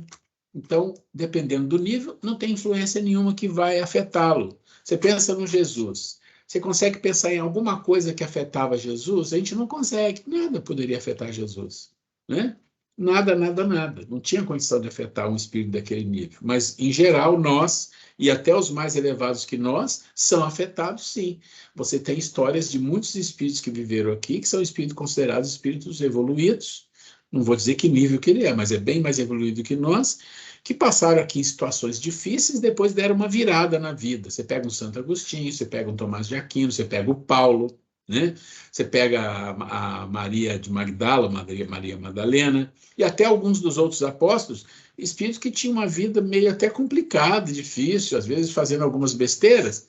Então, dependendo do nível, não tem influência nenhuma que vai afetá-lo. Você pensa no Jesus. Você consegue pensar em alguma coisa que afetava Jesus? A gente não consegue. Nada poderia afetar Jesus, né? Nada, nada, nada. Não tinha condição de afetar um espírito daquele nível. Mas, em geral, nós, e até os mais elevados que nós, são afetados, sim. Você tem histórias de muitos espíritos que viveram aqui, que são espíritos considerados espíritos evoluídos. Não vou dizer que nível que ele é, mas é bem mais evoluído que nós, que passaram aqui em situações difíceis e depois deram uma virada na vida. Você pega um Santo Agostinho, você pega um Tomás de Aquino, você pega o Paulo, né? Você pega a Maria de Magdala, Maria Madalena, e até alguns dos outros apóstolos, espíritos que tinham uma vida meio até complicada, difícil, às vezes fazendo algumas besteiras,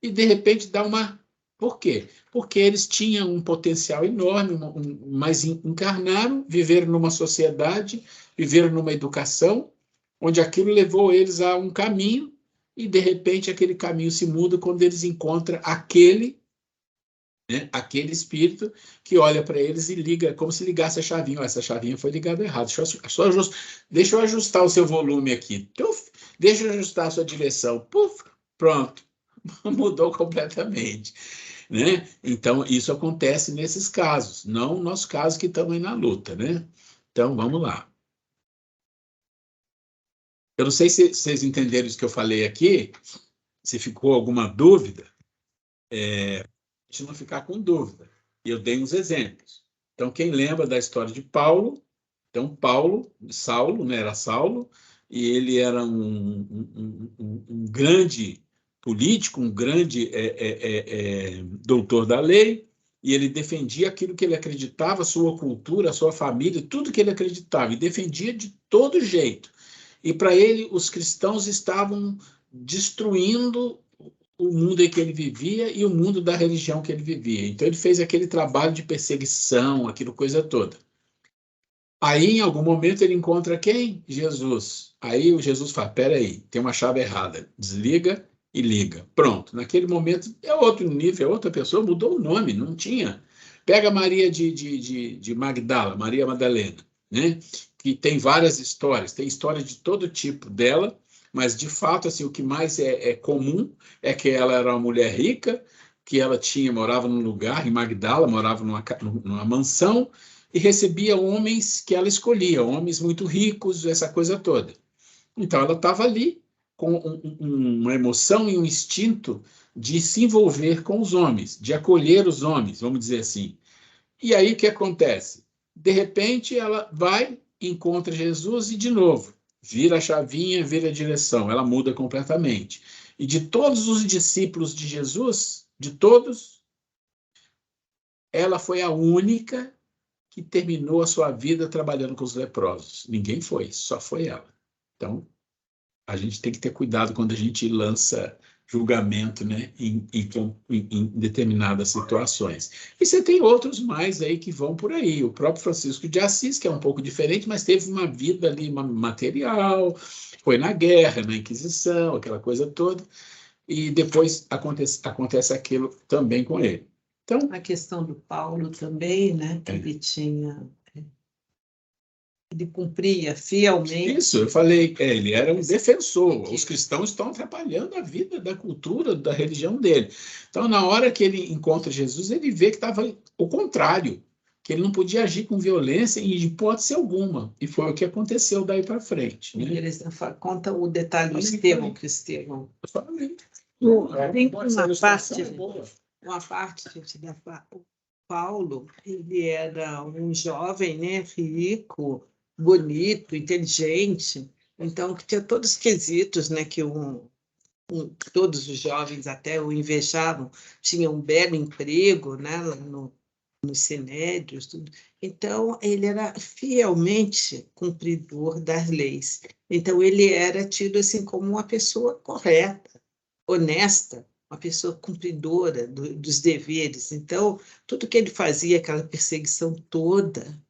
e de repente dá uma... Por quê? Porque eles tinham um potencial enorme, mas encarnaram, viveram numa sociedade, viveram numa educação, onde aquilo levou eles a um caminho, e de repente aquele caminho se muda quando eles encontram aquele, né, aquele espírito que olha para eles e liga, como se ligasse a chavinha. Ó, essa chavinha foi ligada errado. Deixa eu ajustar o seu volume aqui. Deixa eu ajustar a sua direção. Puf, pronto. Mudou completamente. Né? Então, isso acontece nesses casos, não no nosso caso que estamos aí na luta, né? Então, vamos lá. Eu não sei se vocês entenderam isso que eu falei aqui, se ficou alguma dúvida, a gente não ficar com dúvida. E eu dei uns exemplos. Então, quem lembra da história de Paulo? Então, Saulo, né, era Saulo, e ele era um grande político, um grande doutor da lei, e ele defendia aquilo que ele acreditava, a sua cultura, a sua família, tudo que ele acreditava, e defendia de todo jeito. E para ele, os cristãos estavam destruindo o mundo em que ele vivia e o mundo da religião que ele vivia. Então, ele fez aquele trabalho de perseguição, aquilo coisa toda. Aí, em algum momento, ele encontra quem? Jesus. Aí o Jesus fala, peraí, tem uma chave errada. Desliga e liga. Pronto. Naquele momento, é outro nível, é outra pessoa, mudou o nome, não tinha. Pega Maria de Magdala, Maria Madalena, né? Que tem várias histórias, tem história de todo tipo dela, mas, de fato, assim, o que mais é comum é que ela era uma mulher rica, que ela morava num lugar, em Magdala, morava numa mansão, e recebia homens que ela escolhia, homens muito ricos, essa coisa toda. Então, ela estava ali com uma emoção e um instinto de se envolver com os homens, de acolher os homens, vamos dizer assim. E aí, o que acontece? De repente, ela vai, encontra Jesus e, de novo, vira a chavinha, vira a direção, ela muda completamente. E de todos os discípulos de Jesus, de todos, ela foi a única que terminou a sua vida trabalhando com os leprosos. Ninguém foi, só foi ela. Então, a gente tem que ter cuidado quando a gente lança julgamento, né, em determinadas situações. E você tem outros mais aí que vão por aí. O próprio Francisco de Assis, que é um pouco diferente, mas teve uma vida ali material, foi na guerra, na Inquisição, aquela coisa toda, e depois acontece aquilo também com ele. Então, a questão do Paulo também, né? Que ele tinha... Ele cumpria fielmente. Isso, eu falei, ele era um defensor. Os cristãos estão atrapalhando a vida da cultura, da religião dele. Então, na hora que ele encontra Jesus, ele vê que estava o contrário. que ele não podia agir com violência em hipótese alguma, e foi o que aconteceu daí para frente. Né? Conta o detalhe do Estevão, que o Estevão... Eu falei. Tem uma parte, gente, o Paulo, ele era um jovem, né, rico, bonito, inteligente, então que tinha todos os quesitos, né, que todos os jovens até o invejavam, tinha um belo emprego, né, nos sinédrios, tudo. Então, ele era fielmente cumpridor das leis. Então, ele era tido assim como uma pessoa correta, honesta, uma pessoa cumpridora dos deveres. Então, tudo que ele fazia, aquela perseguição toda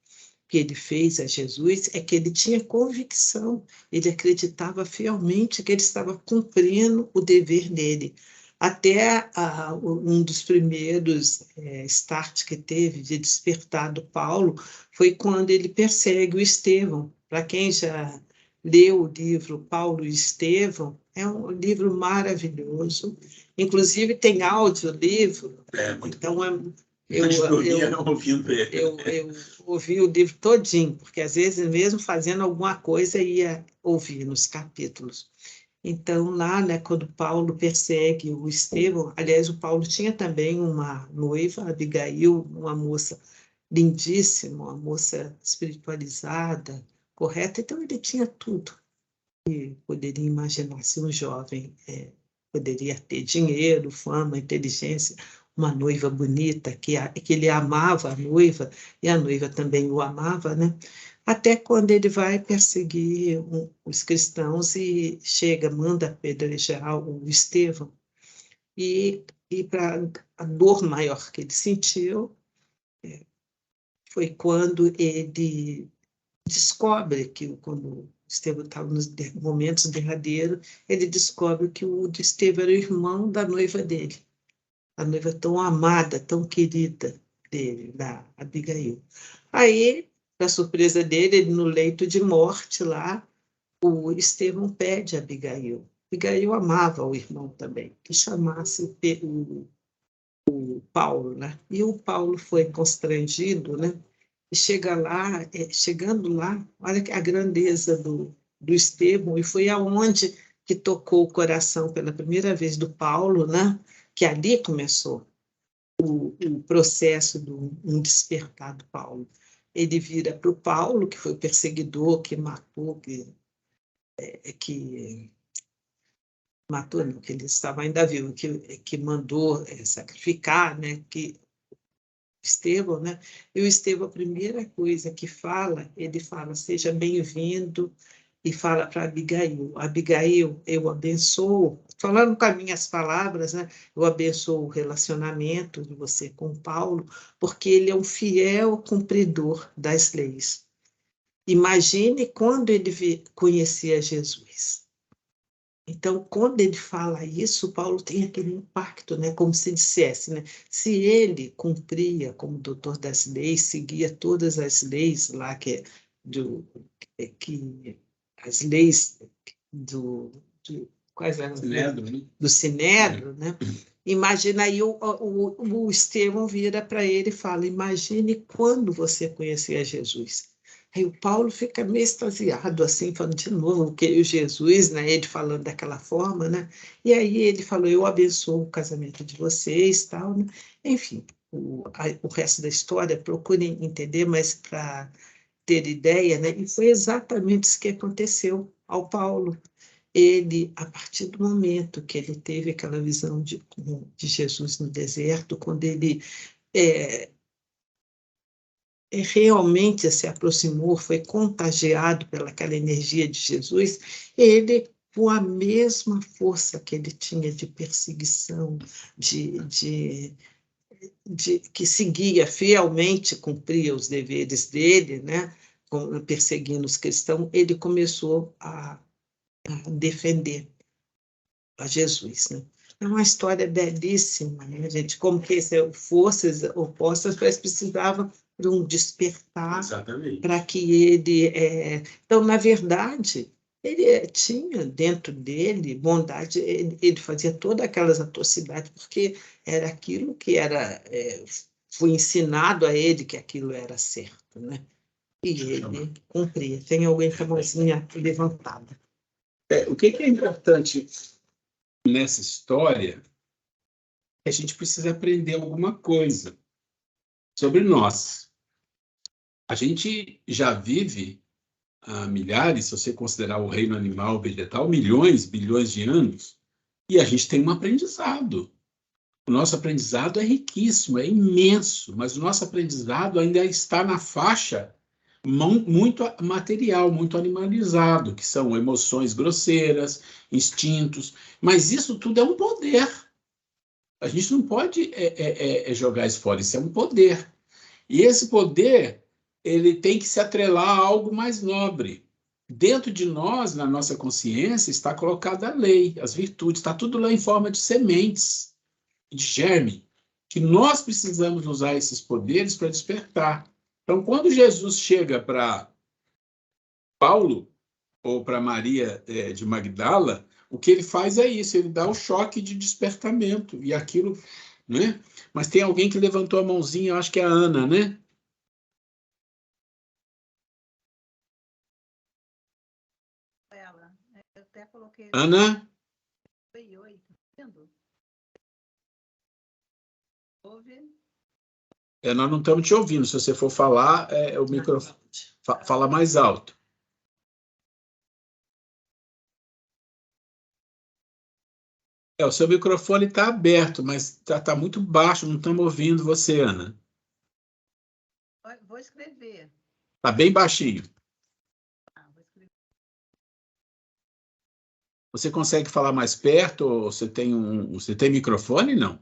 que ele fez a Jesus, é que ele tinha convicção, ele acreditava fielmente que ele estava cumprindo o dever dele. Até um dos primeiros start que teve de despertar do Paulo foi quando ele persegue o Estevão. Para quem já leu o livro Paulo e Estevão, é um livro maravilhoso. Inclusive, tem audiolivro. Então, eu ouvi o livro todinho, porque às vezes, mesmo fazendo alguma coisa, ia ouvir nos capítulos. Então, lá, né, quando Paulo persegue o Estevão, aliás, o Paulo tinha também uma noiva, Abigail, uma moça lindíssima, uma moça espiritualizada, correta, então ele tinha tudo que poderia imaginar se um jovem poderia ter: dinheiro, fama, inteligência, uma noiva bonita, que ele amava a noiva, e a noiva também o amava, né? Até quando ele vai perseguir os cristãos e manda apedrejar o Estevão. E para a dor maior que ele sentiu, foi quando ele descobre que, quando o Estevão estava nos momentos derradeiros, ele descobre que o Estevão era o irmão da noiva dele, a noiva tão amada, tão querida dele, da Abigail. Aí, para surpresa dele, ele no leito de morte lá, o Estevão pede a Abigail. Abigail amava o irmão também, que chamasse o Paulo, né? E o Paulo foi constrangido, né? E chegando lá, olha a grandeza do Estevão, e foi aonde que tocou o coração pela primeira vez do Paulo, né? Que ali começou o processo um despertar do Paulo. Ele vira para o Paulo, que foi o perseguidor, que matou, matou, não, que ele estava ainda vivo, que mandou sacrificar, né? Que Estevão, né? E o Estevão, a primeira coisa que ele fala: seja bem-vindo, e fala para Abigail: Abigail, eu abençoo, falando com as minhas palavras, né? Eu abençoo o relacionamento de você com Paulo, porque ele é um fiel cumpridor das leis. Imagine quando ele conhecia Jesus. Então, quando ele fala isso, Paulo tem aquele impacto, né? Como se dissesse, né? Se ele cumpria como doutor das leis, seguia todas as leis lá, as leis quais eram? Do Sinédrio, né? Imagina aí, o Estevão vira para ele e fala: imagine quando você conhecia Jesus. Aí o Paulo fica meio extasiado, assim, falando de novo, que o Jesus, né, ele falando daquela forma, né? E aí ele falou: eu abençoo o casamento de vocês, tal, né? Enfim, o resto da história, procurem entender, mas para ter ideia, né? E foi exatamente isso que aconteceu ao Paulo. Ele, a partir do momento que ele teve aquela visão de Jesus no deserto, quando ele realmente se aproximou, foi contagiado pelaquela energia de Jesus, ele, com a mesma força que ele tinha de perseguição, que seguia fielmente, cumpria os deveres dele, né, perseguindo os cristãos, ele começou a defender a Jesus, né? É uma história belíssima, né, gente? Como que forças opostas precisavam de um despertar para que ele... Então, na verdade, ele tinha dentro dele bondade, ele fazia todas aquelas atrocidades, porque era aquilo que era foi ensinado a ele que aquilo era certo, né? E ele cumpria. Tem alguém com a mãozinha levantada. O que é importante nessa história é que a gente precisa aprender alguma coisa sobre nós. A gente já vive há milhares, se você considerar o reino animal, vegetal, milhões, bilhões de anos, e a gente tem um aprendizado. O nosso aprendizado é riquíssimo, é imenso, mas o nosso aprendizado ainda está na faixa muito material, muito animalizado, que são emoções grosseiras, instintos, mas isso tudo é um poder. A gente não pode jogar isso fora, isso é um poder. E esse poder, ele tem que se atrelar a algo mais nobre. Dentro de nós, na nossa consciência, está colocada a lei, as virtudes, está tudo lá em forma de sementes, de germe, que nós precisamos usar esses poderes para despertar. Então, quando Jesus chega para Paulo, ou para Maria de Magdala, o que ele faz é isso, ele dá o choque de despertamento, e aquilo, né? Mas tem alguém que levantou a mãozinha, eu acho que é a Ana, né? Eu até coloquei... Ana? Oi, tá vendo? Ouve? Nós não estamos te ouvindo. Se você for falar, o microfone fala mais alto. O seu microfone está aberto, mas está muito baixo, não estamos ouvindo você, Ana. Vou escrever. Está bem baixinho. Vou escrever. Você consegue falar mais perto? Ou você tem microfone? Não.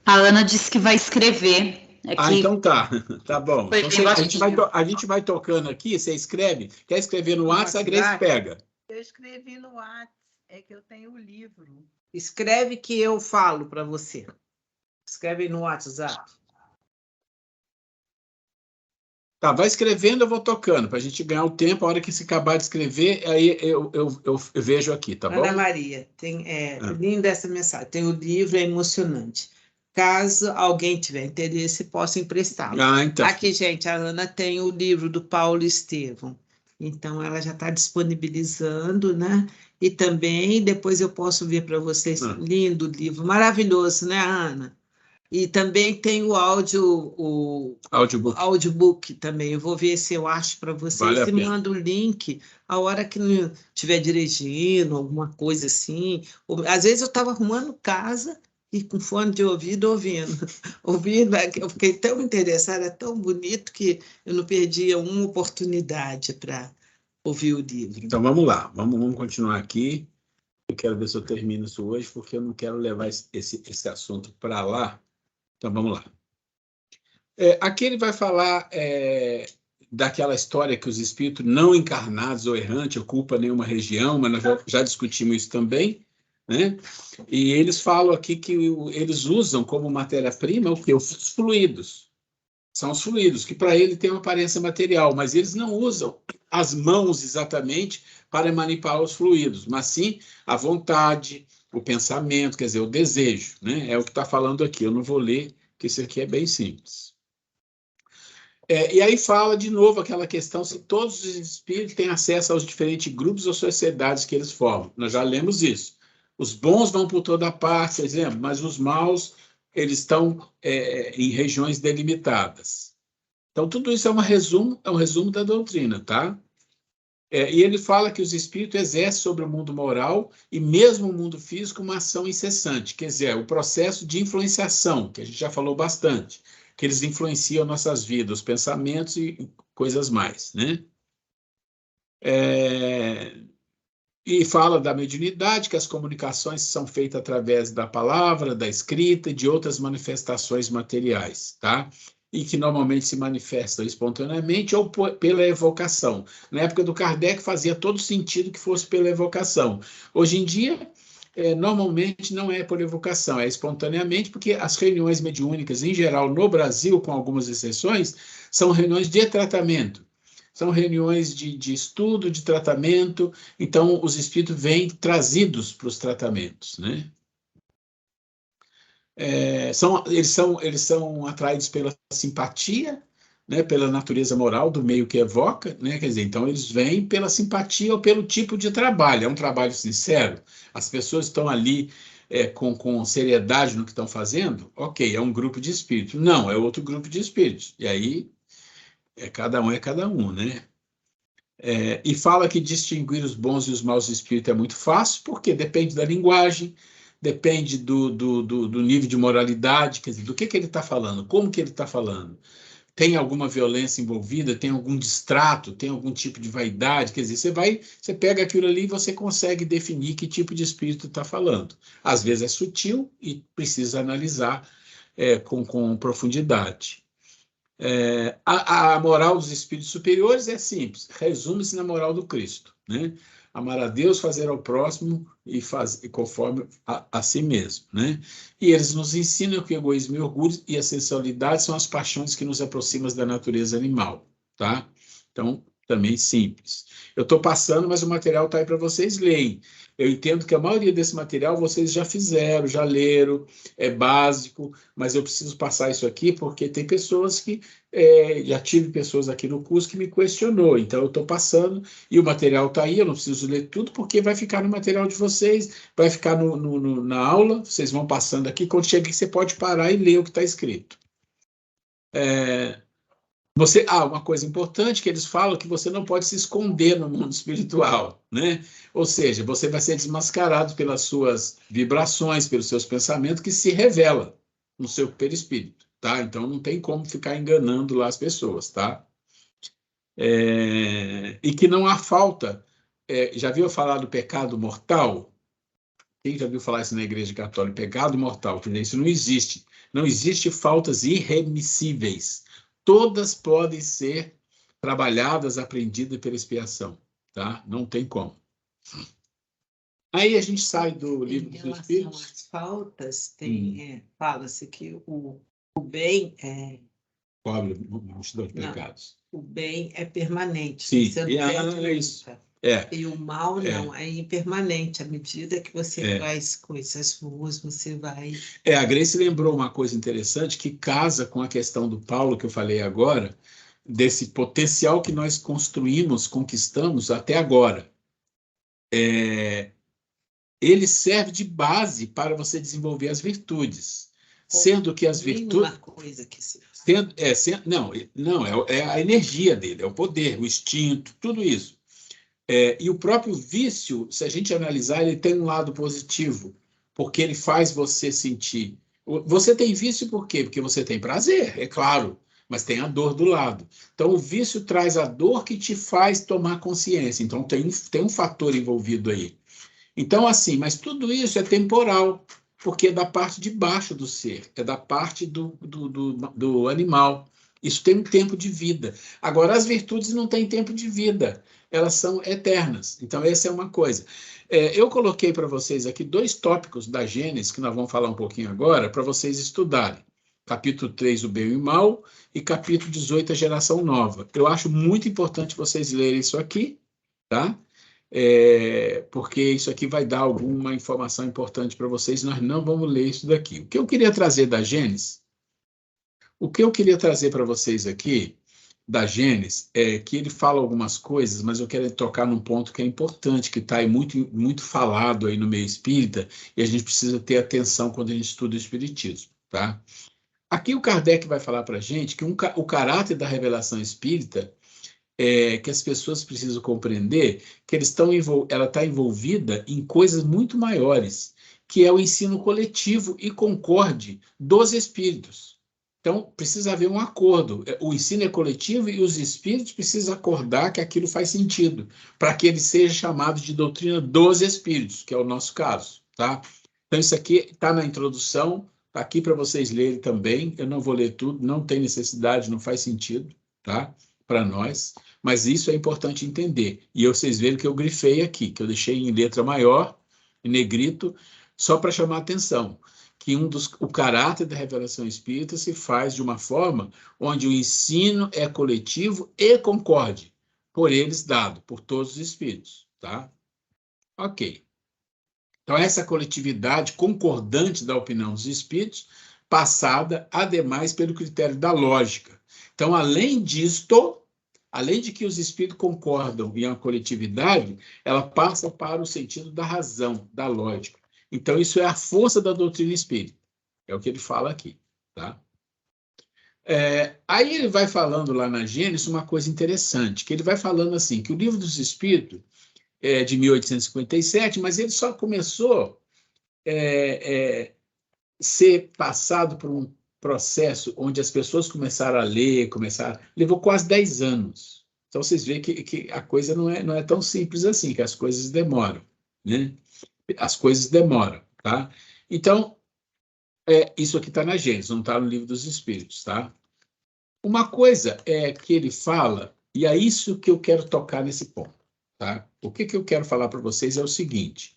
A Ana disse que vai escrever. Então tá. Tá bom. Então, a gente vai tocando aqui, você escreve. Quer escrever no WhatsApp, a Grace pega. Eu escrevi no WhatsApp, é que eu tenho o livro. Escreve que eu falo para você. Escreve no WhatsApp. Tá, vai escrevendo, eu vou tocando, para a gente ganhar o tempo. A hora que se acabar de escrever, aí eu vejo aqui, tá bom? Ana Maria, linda essa mensagem. Tem o livro, é emocionante. Caso alguém tiver interesse, possa emprestá-lo. Então. Aqui, gente, a Ana tem o livro do Paulo Estevam. Então, ela já está disponibilizando, né? E também, depois eu posso ver para vocês. Lindo livro, maravilhoso, né, Ana? E também tem o audiobook também. Eu vou ver se eu acho para vocês e mando o link a hora que não estiver dirigindo, alguma coisa assim. Às vezes eu estava arrumando casa e com fone de ouvido ouvindo. Eu fiquei tão interessada, tão bonito, que eu não perdia uma oportunidade para ouvir o livro. Então vamos lá, vamos continuar aqui. Eu quero ver se eu termino isso hoje, porque eu não quero levar esse assunto para lá. Então, vamos lá. Aqui ele vai falar daquela história que os espíritos não encarnados ou errantes ocupam nenhuma região, mas nós já discutimos isso também, né? E eles falam aqui que eles usam como matéria-prima o quê? Os fluidos. São os fluidos, que para ele tem uma aparência material, mas eles não usam as mãos exatamente para manipular os fluidos, mas sim a vontade, o pensamento, quer dizer, o desejo, né? É o que está falando aqui. Eu não vou ler, porque isso aqui é bem simples. E aí fala de novo aquela questão se todos os espíritos têm acesso aos diferentes grupos ou sociedades que eles formam. Nós já lemos isso. Os bons vão por toda parte, por exemplo, mas os maus, eles estão em regiões delimitadas. Então, tudo isso é um resumo da doutrina, tá? E ele fala que os espíritos exercem sobre o mundo moral e mesmo o mundo físico uma ação incessante, quer dizer, o processo de influenciação, que a gente já falou bastante, que eles influenciam nossas vidas, os pensamentos e coisas mais, né? E fala da mediunidade, que as comunicações são feitas através da palavra, da escrita e de outras manifestações materiais, tá? E que normalmente se manifestam espontaneamente ou pela evocação. Na época do Kardec fazia todo sentido que fosse pela evocação. Hoje em dia, normalmente não é por evocação, é espontaneamente, porque as reuniões mediúnicas, em geral, no Brasil, com algumas exceções, são reuniões de tratamento. São reuniões de estudo, de tratamento, então os espíritos vêm trazidos para os tratamentos, né? eles são atraídos pela simpatia, né, pela natureza moral do meio que evoca, né, quer dizer, então eles vêm pela simpatia ou pelo tipo de trabalho, é um trabalho sincero, as pessoas estão ali com seriedade no que estão fazendo, ok, é um grupo de espíritos. Não, é outro grupo de espíritos, e aí cada um, né? E fala que distinguir os bons e os maus espíritos é muito fácil, porque depende da linguagem, depende do nível de moralidade, quer dizer, do que ele está falando, como que ele está falando. Tem alguma violência envolvida, tem algum distrato, tem algum tipo de vaidade, quer dizer, você pega aquilo ali e você consegue definir que tipo de espírito está falando. Às vezes é sutil e precisa analisar com profundidade. A moral dos espíritos superiores é simples, resume-se na moral do Cristo, né? Amar a Deus, fazer ao próximo e conforme a si mesmo, né? E eles nos ensinam que o egoísmo e o orgulho e a sensualidade são as paixões que nos aproximam da natureza animal, tá? Então, também simples. Eu estou passando, mas o material está aí para vocês lerem. Eu entendo que a maioria desse material vocês já fizeram, já leram, é básico, mas eu preciso passar isso aqui porque tem pessoas que já tive pessoas aqui no curso que me questionou, então eu estou passando e o material está aí, eu não preciso ler tudo porque vai ficar no material de vocês, vai ficar na aula, vocês vão passando aqui, quando chega aqui você pode parar e ler o que está escrito. Uma coisa importante que eles falam que você não pode se esconder no mundo espiritual, né? Ou seja, você vai ser desmascarado pelas suas vibrações, pelos seus pensamentos, que se revela no seu perispírito, tá? Então não tem como ficar enganando lá as pessoas, tá? E que não há falta. Já viu falar do pecado mortal? Quem já viu falar isso na Igreja Católica? Pecado mortal, quer dizer, isso não existe. Não existe faltas irremissíveis. Todas podem ser trabalhadas, aprendidas pela expiação, tá? Não tem como. Aí a gente sai do livro dos Espíritos. Em relação às faltas, fala-se que o bem cobre multidão de pecados. O bem é permanente. Sim, você não perde isso. nunca. E o mal não, é impermanente. À medida que você faz coisas boas, você vai... A Grace lembrou uma coisa interessante que casa com a questão do Paulo, que eu falei agora, desse potencial que nós construímos, conquistamos até agora. Ele serve de base para você desenvolver as virtudes. Sendo que as virtudes... Uma coisa que se... é a energia dele, é o poder, o instinto, tudo isso. E o próprio vício, se a gente analisar, ele tem um lado positivo, porque ele faz você sentir. Você tem vício por quê? Porque você tem prazer, é claro, mas tem a dor do lado. Então, o vício traz a dor que te faz tomar consciência. Então, tem um fator envolvido aí. Então, assim, mas tudo isso é temporal, porque é da parte de baixo do ser, é da parte do animal. Isso tem um tempo de vida. Agora, as virtudes não têm tempo de vida, elas são eternas. Então, essa é uma coisa. Eu coloquei para vocês aqui 2 tópicos da Gênesis, que nós vamos falar um pouquinho agora, para vocês estudarem. Capítulo 3, o bem e o mal, e capítulo 18, a geração nova. Eu acho muito importante vocês lerem isso aqui, tá? Porque isso aqui vai dar alguma informação importante para vocês, nós não vamos ler isso daqui. O que eu queria trazer da Gênesis, para vocês aqui, da Gênesis, é que ele fala algumas coisas, mas eu quero tocar num ponto que é importante, que está aí muito, muito falado aí no meio espírita, e a gente precisa ter atenção quando a gente estuda o espiritismo, tá? Aqui o Kardec vai falar para a gente que o caráter da revelação espírita que as pessoas precisam compreender que ela está envolvida em coisas muito maiores, que é o ensino coletivo e concorde dos espíritos. Então, precisa haver um acordo. O ensino é coletivo e os espíritos precisam acordar que aquilo faz sentido, para que ele seja chamado de doutrina dos espíritos, que é o nosso caso, tá? Então, isso aqui está na introdução, está aqui para vocês lerem também. Eu não vou ler tudo, não tem necessidade, não faz sentido, tá? Para nós, mas isso é importante entender. E vocês verem que eu grifei aqui, que eu deixei em letra maior, em negrito, só para chamar a atenção, que o caráter da revelação espírita se faz de uma forma onde o ensino é coletivo e concorde, por eles dado, por todos os espíritos, tá? Ok. Então, essa coletividade concordante da opinião dos espíritos, passada, ademais, pelo critério da lógica. Então, além disto, além de que os espíritos concordam em uma coletividade, ela passa para o sentido da razão, da lógica. Então, isso é a força da doutrina espírita. É o que ele fala aqui, tá? Aí ele vai falando lá na Gênesis uma coisa interessante, que ele vai falando assim, que o Livro dos Espíritos é de 1857, mas ele só começou a ser passado por um processo onde as pessoas começaram a ler, levou quase 10 anos. Então, vocês veem que a coisa não é tão simples assim, que as coisas demoram, né? As coisas demoram, tá? Então, isso aqui está na Gênesis, não está no Livro dos Espíritos, tá? Uma coisa é que ele fala, e é isso que eu quero tocar nesse ponto, tá? O que eu quero falar para vocês é o seguinte: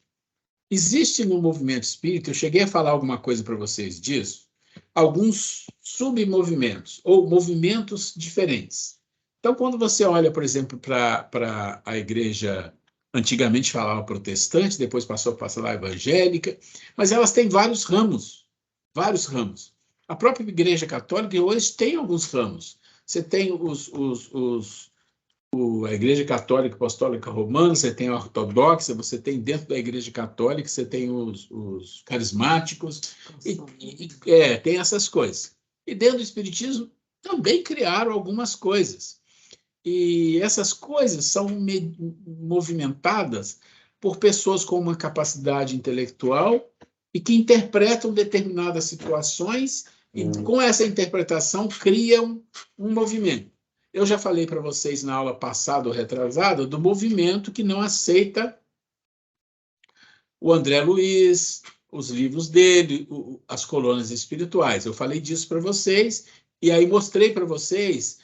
existe no movimento espírita, eu cheguei a falar alguma coisa para vocês disso, alguns submovimentos, ou movimentos diferentes. Então, quando você olha, por exemplo, para a igreja, antigamente falava protestante, depois passou a falar evangélica, mas elas têm vários ramos, vários ramos. A própria igreja católica hoje tem alguns ramos. Você tem a Igreja Católica Apostólica Romana, você tem a Ortodoxa, você tem dentro da Igreja Católica, você tem os carismáticos, tem essas coisas. E dentro do Espiritismo também criaram algumas coisas. E essas coisas são movimentadas por pessoas com uma capacidade intelectual e que interpretam determinadas situações e, com essa interpretação, criam um movimento. Eu já falei para vocês na aula passada ou retrasada do movimento que não aceita o André Luiz, os livros dele, as colônias espirituais. Eu falei disso para vocês e aí mostrei para vocês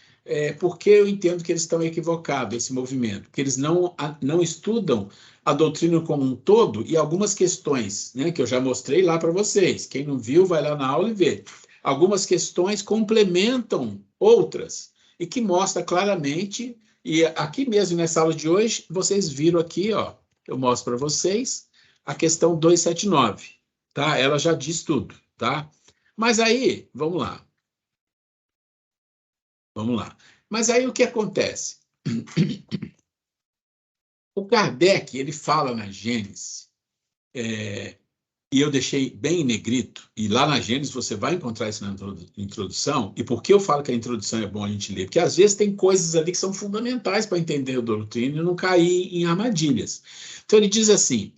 porque eu entendo que eles estão equivocados, esse movimento, que eles não estudam a doutrina como um todo e algumas questões, né, que eu já mostrei lá para vocês. Quem não viu, vai lá na aula e vê. Algumas questões complementam outras e que mostra claramente, e aqui mesmo nessa aula de hoje, vocês viram aqui, ó, eu mostro para vocês, a questão 279, tá? Ela já diz tudo, tá? Mas aí, vamos lá. Vamos lá. Mas aí o que acontece? O Kardec, ele fala na Gênesis, e eu deixei bem em negrito, e lá na Gênesis você vai encontrar isso na introdução, e por que eu falo que a introdução é bom a gente ler? Porque às vezes tem coisas ali que são fundamentais para entender a doutrina e não cair em armadilhas. Então ele diz assim,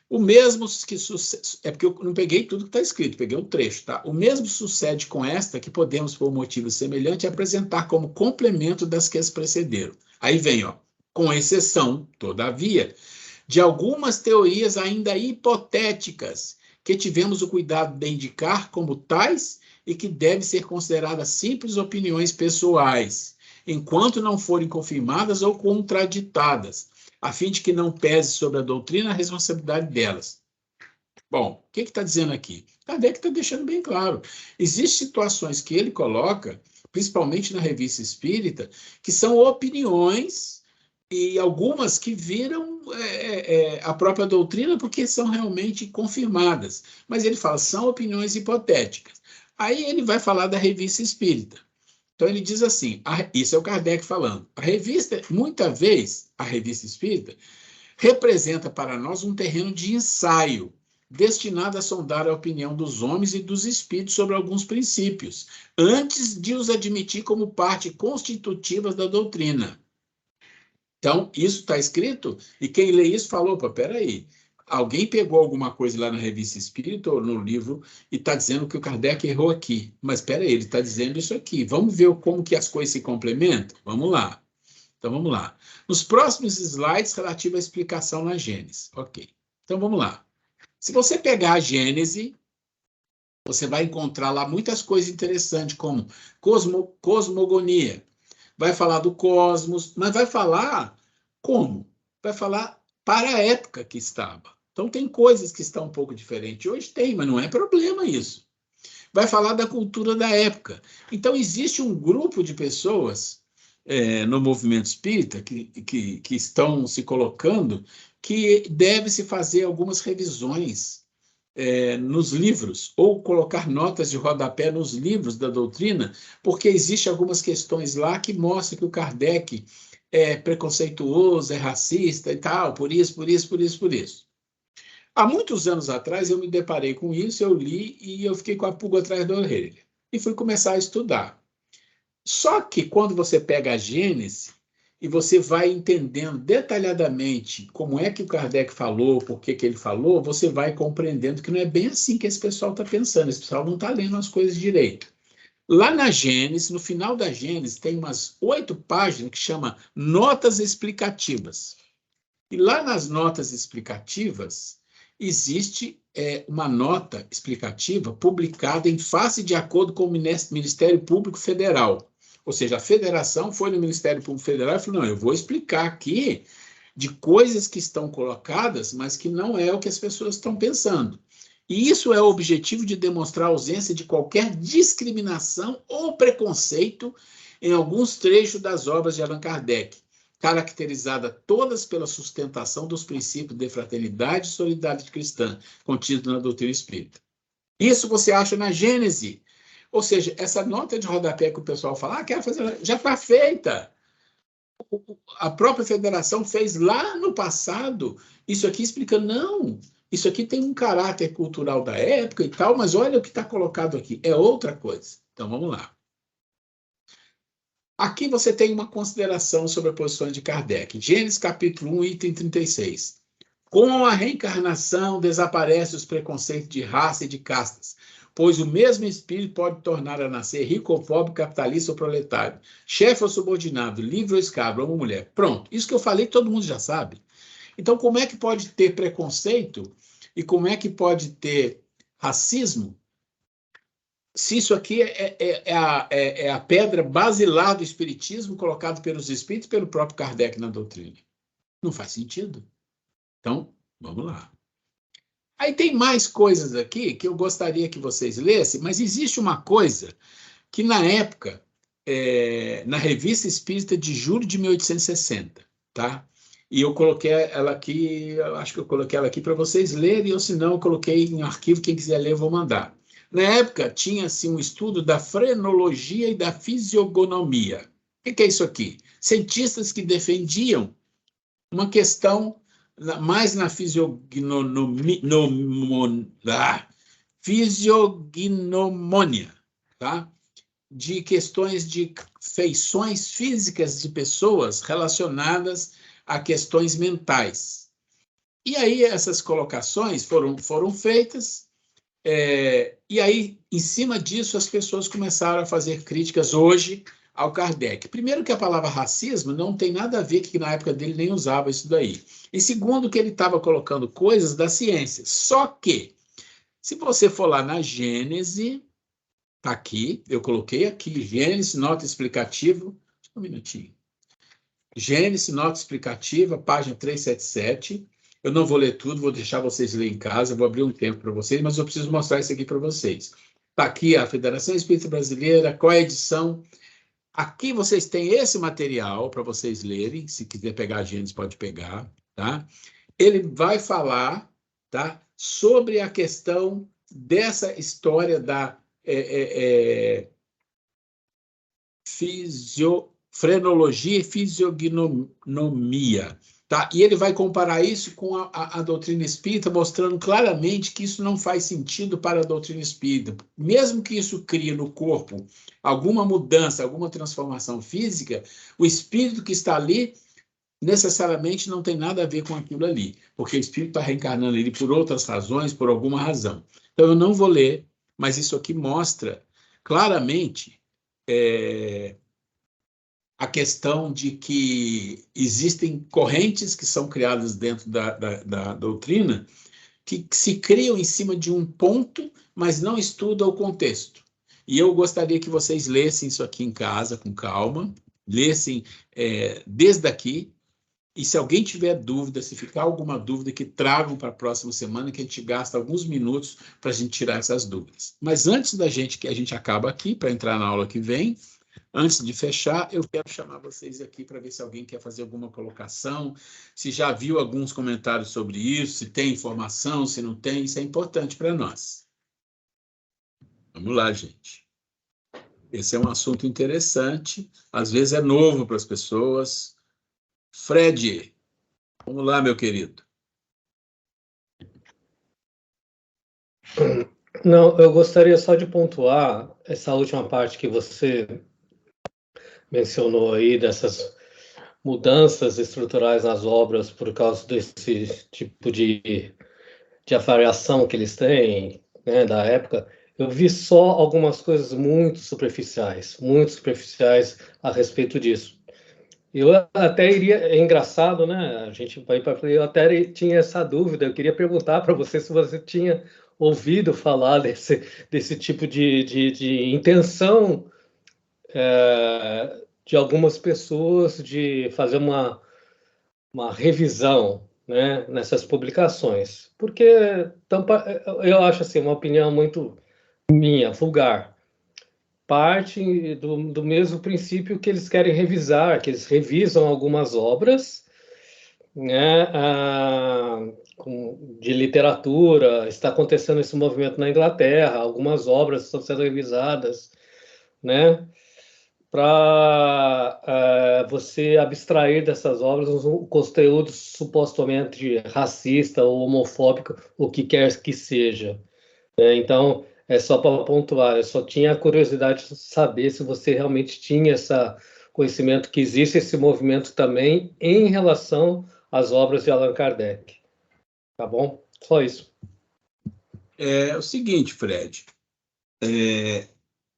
o mesmo que sucede, é porque eu não peguei tudo que está escrito, peguei um trecho, tá? O mesmo sucede com esta, que podemos, por motivo semelhante, apresentar como complemento das que as precederam. Aí vem, ó, com exceção, todavia, de algumas teorias ainda hipotéticas, que tivemos o cuidado de indicar como tais e que devem ser consideradas simples opiniões pessoais, enquanto não forem confirmadas ou contraditadas, a fim de que não pese sobre a doutrina a responsabilidade delas. Bom, o que está dizendo aqui? Kardec está deixando bem claro. Existem situações que ele coloca, principalmente na Revista Espírita, que são opiniões e algumas que viram a própria doutrina porque são realmente confirmadas. Mas ele fala, são opiniões hipotéticas. Aí ele vai falar da Revista Espírita. Então ele diz assim, isso é o Kardec falando, muitas vezes, a Revista Espírita representa para nós um terreno de ensaio, destinado a sondar a opinião dos homens e dos espíritos sobre alguns princípios, antes de os admitir como parte constitutiva da doutrina. Então, isso está escrito, e quem lê isso falou, opa, peraí, alguém pegou alguma coisa lá na Revista Espírita ou no livro e está dizendo que o Kardec errou aqui. Mas espera aí, ele está dizendo isso aqui. Vamos ver como que as coisas se complementam? Vamos lá. Então, vamos lá. Nos próximos slides, relativo à explicação na Gênesis. Ok. Então, vamos lá. Se você pegar a Gênesis, você vai encontrar lá muitas coisas interessantes, como cosmogonia. Vai falar do cosmos, mas vai falar como? Vai falar para a época que estava. Então, tem coisas que estão um pouco diferentes. Hoje tem, mas não é problema isso. Vai falar da cultura da época. Então, existe um grupo de pessoas no movimento espírita que estão se colocando que deve-se fazer algumas revisões nos livros, ou colocar notas de rodapé nos livros da doutrina, porque existem algumas questões lá que mostram que o Kardec é preconceituoso, é racista e tal, por isso. Há muitos anos atrás eu me deparei com isso, eu li e eu fiquei com a pulga atrás da orelha. E fui começar a estudar. Só que quando você pega a Gênese e você vai entendendo detalhadamente como é que o Kardec falou, por que ele falou, você vai compreendendo que não é bem assim que esse pessoal está pensando. Esse pessoal não está lendo as coisas direito. Lá na Gênese, no final da Gênese, tem umas 8 páginas que chama Notas Explicativas. E lá nas notas explicativas, existe uma nota explicativa publicada em face de acordo com o Ministério Público Federal. Ou seja, a federação foi no Ministério Público Federal e falou, não, eu vou explicar aqui de coisas que estão colocadas, mas que não é o que as pessoas estão pensando. E isso é o objetivo de demonstrar a ausência de qualquer discriminação ou preconceito em alguns trechos das obras de Allan Kardec, caracterizada todas pela sustentação dos princípios de fraternidade e solidariedade cristã, contidos na doutrina espírita. Isso você acha na Gênese. Ou seja, essa nota de rodapé que o pessoal fala, quero fazer, já está feita. A própria federação fez lá no passado isso aqui explicando, não, isso aqui tem um caráter cultural da época e tal, mas olha o que está colocado aqui, é outra coisa. Então, vamos lá. Aqui você tem uma consideração sobre a posição de Kardec. Gênesis capítulo 1, item 36. Com a reencarnação desaparecem os preconceitos de raça e de castas, pois o mesmo espírito pode tornar a nascer rico ou pobre, capitalista ou proletário, chefe ou subordinado, livre ou escravo, homem ou mulher. Pronto. Isso que eu falei todo mundo já sabe. Então, como é que pode ter preconceito e como é que pode ter racismo se isso aqui é a pedra basilar do espiritismo colocado pelos espíritos e pelo próprio Kardec na doutrina? Não faz sentido. Então, vamos lá. Aí tem mais coisas aqui que eu gostaria que vocês lessem, mas existe uma coisa que na época, na Revista Espírita de julho de 1860, tá? E eu coloquei ela aqui, eu acho que eu coloquei ela aqui para vocês lerem, ou se não, eu coloquei em arquivo, quem quiser ler, eu vou mandar. Na época, tinha-se um estudo da frenologia e da fisiogonomia. O que é isso aqui? Cientistas que defendiam uma questão mais na fisiognomônia, tá? De questões de feições físicas de pessoas relacionadas a questões mentais. E aí essas colocações foram feitas, e aí, em cima disso, as pessoas começaram a fazer críticas hoje ao Kardec. Primeiro que a palavra racismo não tem nada a ver, que na época dele nem usava isso daí. E segundo que ele estava colocando coisas da ciência. Só que, se você for lá na Gênese, está aqui, eu coloquei aqui, Gênese, nota explicativa, só um minutinho. Gênese, nota explicativa, página 377. Eu não vou ler tudo, vou deixar vocês lerem em casa, vou abrir um tempo para vocês, mas eu preciso mostrar isso aqui para vocês. Está aqui a Federação Espírita Brasileira, qual é a edição? Aqui vocês têm esse material para vocês lerem, se quiser pegar a Gênesis, pode pegar, tá? Ele vai falar, tá, sobre a questão dessa história da frenologia e fisiognomia. Tá? E ele vai comparar isso com a doutrina espírita, mostrando claramente que isso não faz sentido para a doutrina espírita. Mesmo que isso crie no corpo alguma mudança, alguma transformação física, o espírito que está ali necessariamente não tem nada a ver com aquilo ali, porque o espírito está reencarnando ele por outras razões, por alguma razão. Então, eu não vou ler, mas isso aqui mostra claramente a questão de que existem correntes que são criadas dentro da doutrina que se criam em cima de um ponto, mas não estudam o contexto. E eu gostaria que vocês lessem isso aqui em casa, com calma, lessem desde aqui, e se alguém tiver dúvida, se ficar alguma dúvida, que tragam para a próxima semana, que a gente gasta alguns minutos para a gente tirar essas dúvidas. Mas antes que a gente acaba aqui, para entrar na aula que vem, Antes de fechar, eu quero chamar vocês aqui para ver se alguém quer fazer alguma colocação, se já viu alguns comentários sobre isso, se tem informação, se não tem, isso é importante para nós. Vamos lá, gente. Esse é um assunto interessante, às vezes é novo para as pessoas. Fred, vamos lá, meu querido. Não, eu gostaria só de pontuar essa última parte que você mencionou aí, dessas mudanças estruturais nas obras por causa desse tipo de avaliação que eles têm, né, da época. Eu vi só algumas coisas muito superficiais a respeito disso. Eu até iria, é engraçado, né? A gente vai para, eu até tinha essa dúvida. Eu queria perguntar para você se você tinha ouvido falar desse tipo de intenção de algumas pessoas de fazer uma revisão, né, nessas publicações, porque eu acho assim uma opinião muito minha, vulgar. Parte do mesmo princípio que eles querem revisar, que eles revisam algumas obras, né, de literatura. Está acontecendo esse movimento na Inglaterra, algumas obras estão sendo revisadas, né, para você abstrair dessas obras um conteúdo supostamente racista ou homofóbico, o que quer que seja. Então, é só para pontuar, eu só tinha a curiosidade de saber se você realmente tinha esse conhecimento que existe esse movimento também em relação às obras de Allan Kardec. Tá bom? Só isso. É o seguinte, Fred,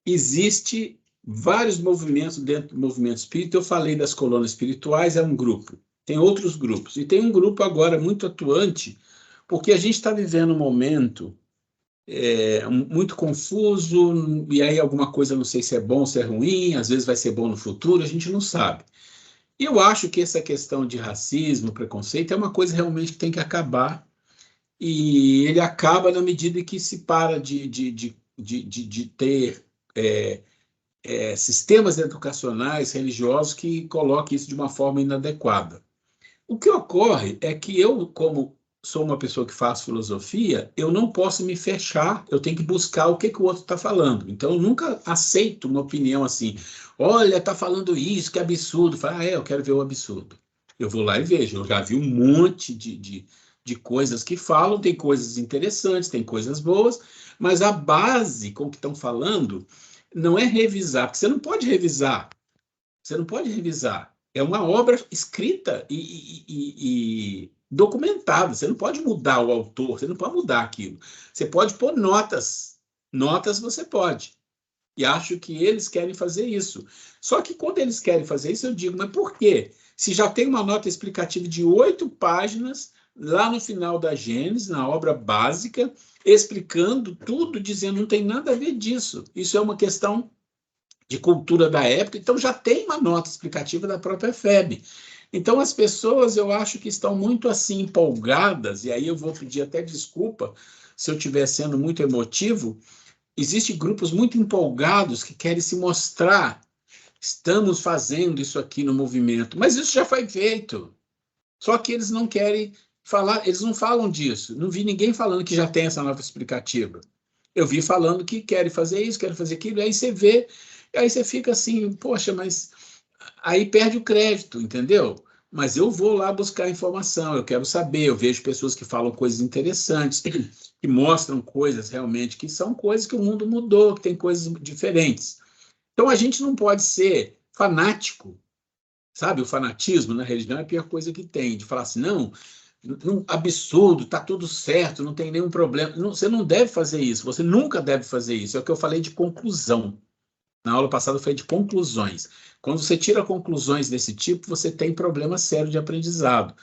existe vários movimentos dentro do movimento espírita. Eu falei das colunas espirituais, é um grupo. Tem outros grupos. E tem um grupo agora muito atuante, porque a gente está vivendo um momento muito confuso, e aí alguma coisa, não sei se é bom, se é ruim, às vezes vai ser bom no futuro, a gente não sabe. E eu acho que essa questão de racismo, preconceito, é uma coisa realmente que tem que acabar, e ele acaba na medida que se para de ter sistemas educacionais, religiosos, que coloquem isso de uma forma inadequada. O que ocorre é que eu, como sou uma pessoa que faz filosofia, eu não posso me fechar, eu tenho que buscar o que o outro está falando. Então, eu nunca aceito uma opinião assim, olha, está falando isso, que absurdo. Fala, eu quero ver o absurdo. Eu vou lá e vejo. Eu já vi um monte de coisas que falam, tem coisas interessantes, tem coisas boas, mas a base com que estão falando não é revisar, porque você não pode revisar. Você não pode revisar. É uma obra escrita e documentada. Você não pode mudar o autor, você não pode mudar aquilo. Você pode pôr notas. Notas você pode. E acho que eles querem fazer isso. Só que quando eles querem fazer isso, eu digo, mas por quê? Se já tem uma nota explicativa de 8 páginas, lá no final da Gênesis, na obra básica, explicando tudo, dizendo não tem nada a ver disso. Isso é uma questão de cultura da época, então já tem uma nota explicativa da própria FEB. Então as pessoas, eu acho que estão muito assim empolgadas, e aí eu vou pedir até desculpa se eu estiver sendo muito emotivo. Existem grupos muito empolgados que querem se mostrar, estamos fazendo isso aqui no movimento, mas isso já foi feito. Só que eles não querem falar, eles não falam disso. Não vi ninguém falando que já tem essa nota explicativa. Eu vi falando que querem fazer isso, querem fazer aquilo, aí você vê. Aí você fica assim, poxa, mas aí perde o crédito, entendeu? Mas eu vou lá buscar informação, eu quero saber, eu vejo pessoas que falam coisas interessantes, que mostram coisas realmente, que são coisas que o mundo mudou, que tem coisas diferentes. Então a gente não pode ser fanático, sabe? O fanatismo na religião é a pior coisa que tem, de falar assim, não, absurdo, está tudo certo, não tem nenhum problema. Não, você não deve fazer isso, você nunca deve fazer isso. É o que eu falei de conclusão. Na aula passada foi de conclusões. Quando você tira conclusões desse tipo, você tem problema sério de aprendizado.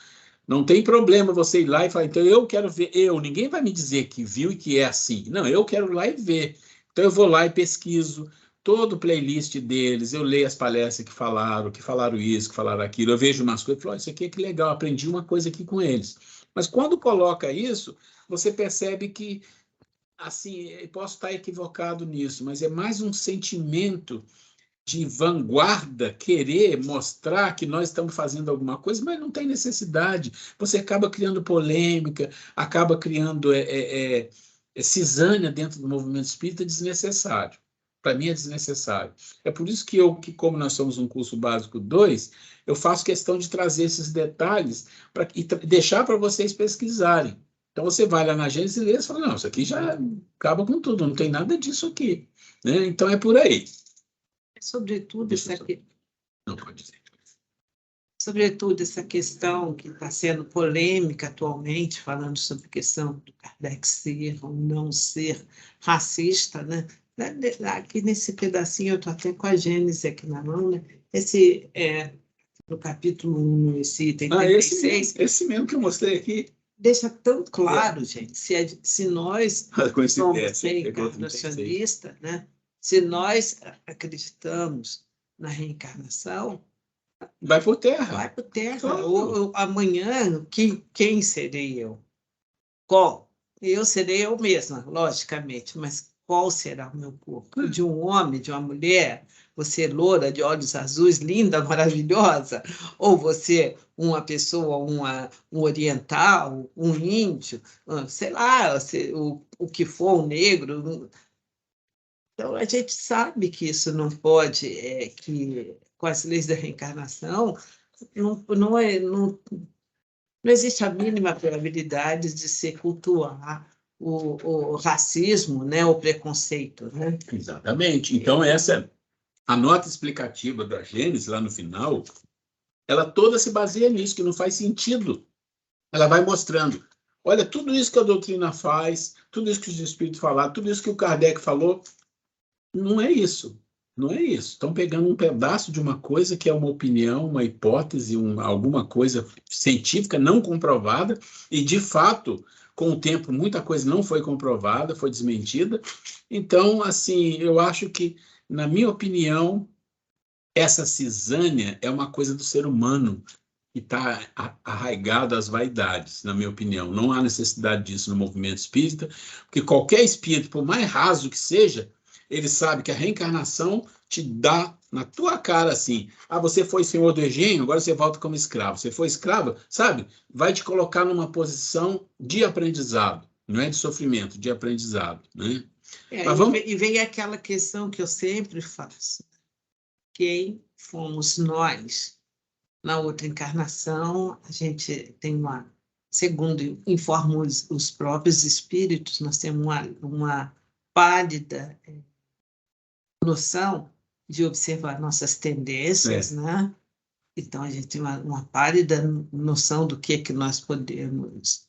Não tem problema você ir lá e falar, então eu quero ver, ninguém vai me dizer que viu e que é assim. Não, eu quero ir lá e ver. Então eu vou lá e pesquiso todo o playlist deles, eu leio as palestras que falaram isso, que falaram aquilo, eu vejo umas coisas e falo, isso aqui é que legal, aprendi uma coisa aqui com eles. Mas quando coloca isso, você percebe que assim, eu posso estar equivocado nisso, mas é mais um sentimento de vanguarda querer mostrar que nós estamos fazendo alguma coisa, mas não tem necessidade. Você acaba criando polêmica, acaba criando cisânia dentro do movimento espírita desnecessário. Para mim é desnecessário. É por isso que como nós somos um curso básico 2, eu faço questão de trazer esses detalhes e deixar para vocês pesquisarem. Então você vai lá na Gênesis e lê e fala, não, isso aqui já acaba com tudo, não tem nada disso aqui. Né? Então é por aí. Sobretudo, Não, pode dizer. Sobretudo essa questão que está sendo polêmica atualmente, falando sobre a questão do Kardec ser ou não ser racista, né? Aqui nesse pedacinho, eu estou até com a Gênesis aqui na mão, né? No capítulo 1, esse item 36. Esse mesmo que eu mostrei aqui. Deixa tão claro, gente, se nós somos reencarnacionistas, né? Se nós acreditamos na reencarnação, vai por terra. Vai por terra. Claro. Amanhã, quem serei eu? Qual? Eu serei eu mesma, logicamente, mas qual será o meu corpo? De um homem, de uma mulher? Você loura, de olhos azuis, linda, maravilhosa? Ou você uma pessoa, um oriental, um índio, sei lá, o que for, um negro? Então, a gente sabe que isso não pode, que com as leis da reencarnação, não existe a mínima probabilidade de se cultuar o racismo, né, o preconceito. Né? Exatamente. Então, a nota explicativa da Gênesis, lá no final, ela toda se baseia nisso, que não faz sentido. Ela vai mostrando, olha, tudo isso que a doutrina faz, tudo isso que os espíritos falaram, tudo isso que o Kardec falou, não é isso. Não é isso. Estão pegando um pedaço de uma coisa que é uma opinião, uma hipótese, alguma coisa científica não comprovada, e, de fato, com o tempo, muita coisa não foi comprovada, foi desmentida. Então, assim, eu acho que, na minha opinião, essa cisânia é uma coisa do ser humano que está arraigado às vaidades, na minha opinião. Não há necessidade disso no movimento espírita, porque qualquer espírito, por mais raso que seja, ele sabe que a reencarnação te dá na tua cara assim, você foi senhor do engenho, agora você volta como escravo. Você foi escravo, sabe? Vai te colocar numa posição de aprendizado, não é de sofrimento, de aprendizado, né? E vem aquela questão que eu sempre faço. Quem fomos nós? Na outra encarnação, a gente tem segundo informam os próprios espíritos, nós temos uma pálida noção de observar nossas tendências, né? Então, a gente tem uma pálida noção do que nós podemos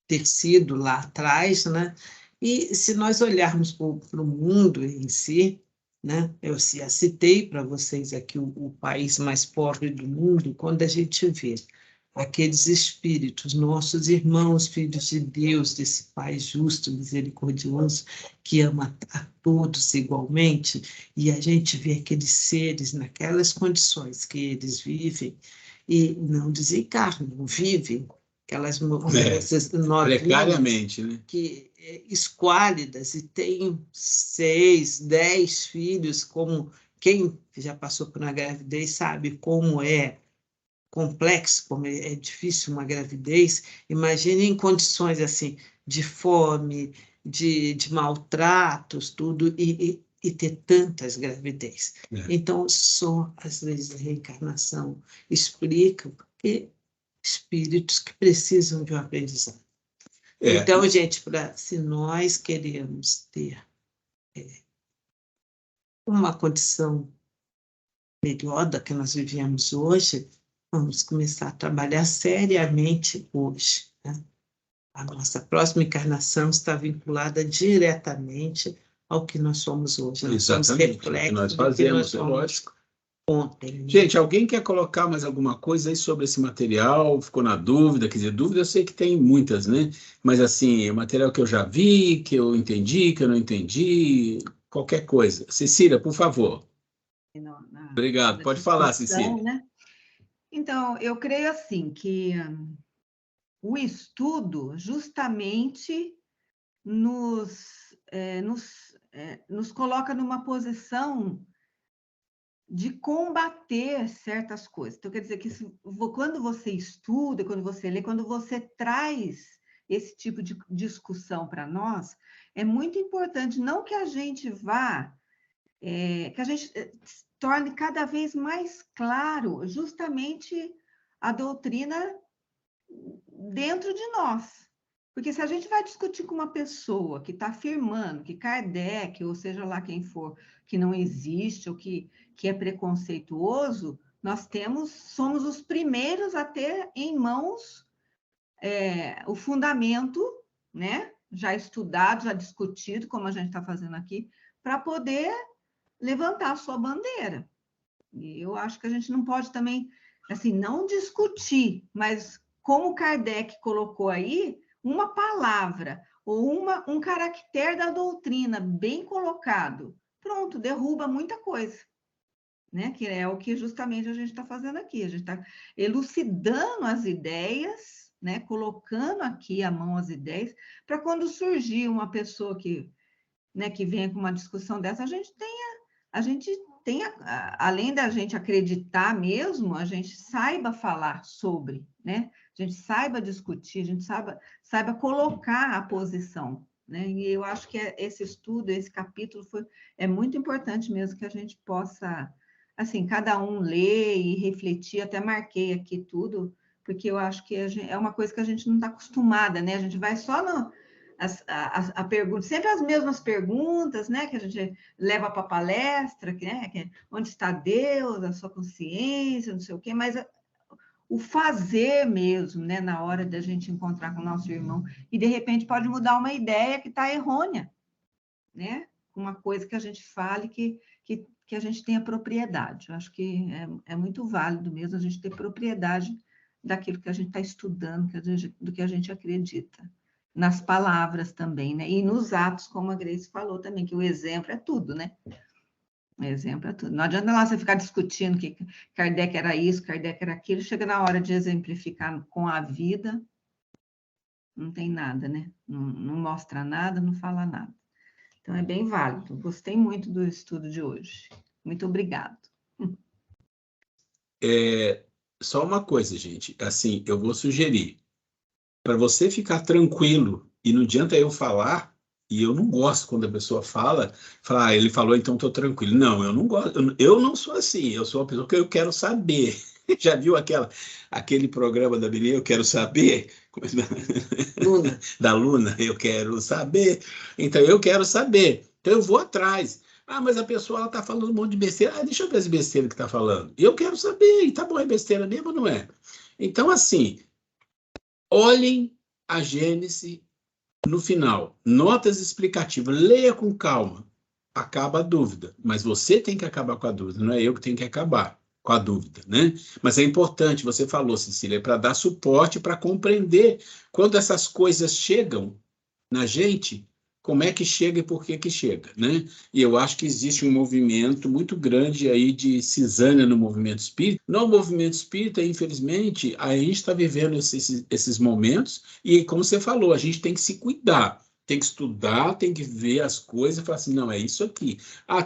ter sido lá atrás, né? E se nós olharmos para o mundo em si, né? Eu citei para vocês aqui o país mais pobre do mundo, quando a gente vê aqueles espíritos, nossos irmãos, filhos de Deus, desse Pai justo, misericordioso, que ama a todos igualmente, e a gente vê aqueles seres naquelas condições que eles vivem e não desencarnam, vivem, aquelas moças novinhas, precariamente, né? Que esquálidas e têm 6, 10 filhos, como quem já passou por uma gravidez sabe como é complexo, como é difícil uma gravidez. Imagine em condições assim de fome, de maltratos, tudo, e ter tantas gravidez. Então, só as leis da reencarnação explicam que espíritos que precisam de um aprendizado. Então, gente, se nós queremos ter uma condição melhor da que nós vivemos hoje, vamos começar a trabalhar seriamente hoje. Né? A nossa próxima encarnação está vinculada diretamente ao que nós somos hoje. Nós somos reflexo nós fazemos, do que nós lógico. Ontem. Gente, alguém quer colocar mais alguma coisa aí sobre esse material? Ficou na dúvida? Quer dizer, dúvida eu sei que tem muitas, né? Mas, assim, material que eu já vi, que eu entendi, que eu não entendi, qualquer coisa. Cecília, por favor. Obrigado. Pode falar, Cecília. Né? Então, eu creio assim, que o estudo justamente nos coloca numa posição de combater certas coisas. Então, quer dizer que quando você estuda, quando você lê, quando você traz esse tipo de discussão para nós, é muito importante, não que a gente vá, que a gente torne cada vez mais claro justamente a doutrina dentro de nós. Porque se a gente vai discutir com uma pessoa que está afirmando que Kardec, ou seja lá quem for, que não existe, ou que é preconceituoso, nós somos os primeiros a ter em mãos o fundamento, né? Já estudado, já discutido, como a gente está fazendo aqui, para poder levantar a sua bandeira. E eu acho que a gente não pode também, assim, não discutir, mas como Kardec colocou aí, uma palavra ou um caractere da doutrina bem colocado, pronto, derruba muita coisa, né? Que é o que justamente a gente está fazendo aqui. A gente está elucidando as ideias, né? Colocando aqui à mão as ideias, para quando surgir uma pessoa que venha com uma discussão dessa, a gente tenha, além da gente acreditar mesmo, a gente saiba falar sobre, né? A gente saiba discutir, a gente saiba colocar a posição, né? E eu acho que esse estudo, esse capítulo é muito importante mesmo que a gente possa, assim, cada um ler e refletir. Até marquei aqui tudo, porque eu acho que é uma coisa que a gente não está acostumada, né? A gente vai só a pergunta, sempre as mesmas perguntas, né, que a gente leva para a palestra, né, onde está Deus, a sua consciência, não sei o quê, mas o fazer mesmo, né, na hora da gente encontrar com o nosso irmão, e de repente pode mudar uma ideia que está errônea, né, uma coisa que a gente fale que a gente tenha propriedade. Eu acho que é muito válido mesmo a gente ter propriedade daquilo que a gente está estudando, do que a gente acredita. Nas palavras também, né? E nos atos, como a Grace falou também, que o exemplo é tudo, né? O exemplo é tudo. Não adianta lá você ficar discutindo que Kardec era isso, Kardec era aquilo, chega na hora de exemplificar com a vida, não tem nada, né? Não mostra nada, não fala nada. Então, é bem válido. Gostei muito do estudo de hoje. Muito obrigado. Só uma coisa, gente. Assim, eu vou sugerir. Para você ficar tranquilo, e não adianta eu falar, e eu não gosto quando a pessoa fala, ele falou, então estou tranquilo. Não, eu não gosto, eu não sou assim, eu sou uma pessoa que eu quero saber. Já viu aquele programa da menina, Eu Quero Saber? Luna. Da Luna, eu quero saber. Então, eu quero saber. Então, eu vou atrás. Mas a pessoa está falando um monte de besteira. Deixa eu ver as besteiras que está falando. Eu quero saber. E tá bom, é besteira mesmo ou não é? Então, assim, olhem a Gênese no final, notas explicativas, leia com calma, acaba a dúvida, mas você tem que acabar com a dúvida, não é eu que tenho que acabar com a dúvida, né? Mas é importante, você falou, Cecília, para dar suporte, para compreender quando essas coisas chegam na gente, como é que chega e por que que chega, né? E eu acho que existe um movimento muito grande aí de cisânia no movimento espírita. No movimento espírita, infelizmente, a gente está vivendo esses momentos e, como você falou, a gente tem que se cuidar, tem que estudar, tem que ver as coisas e falar assim, não, é isso aqui.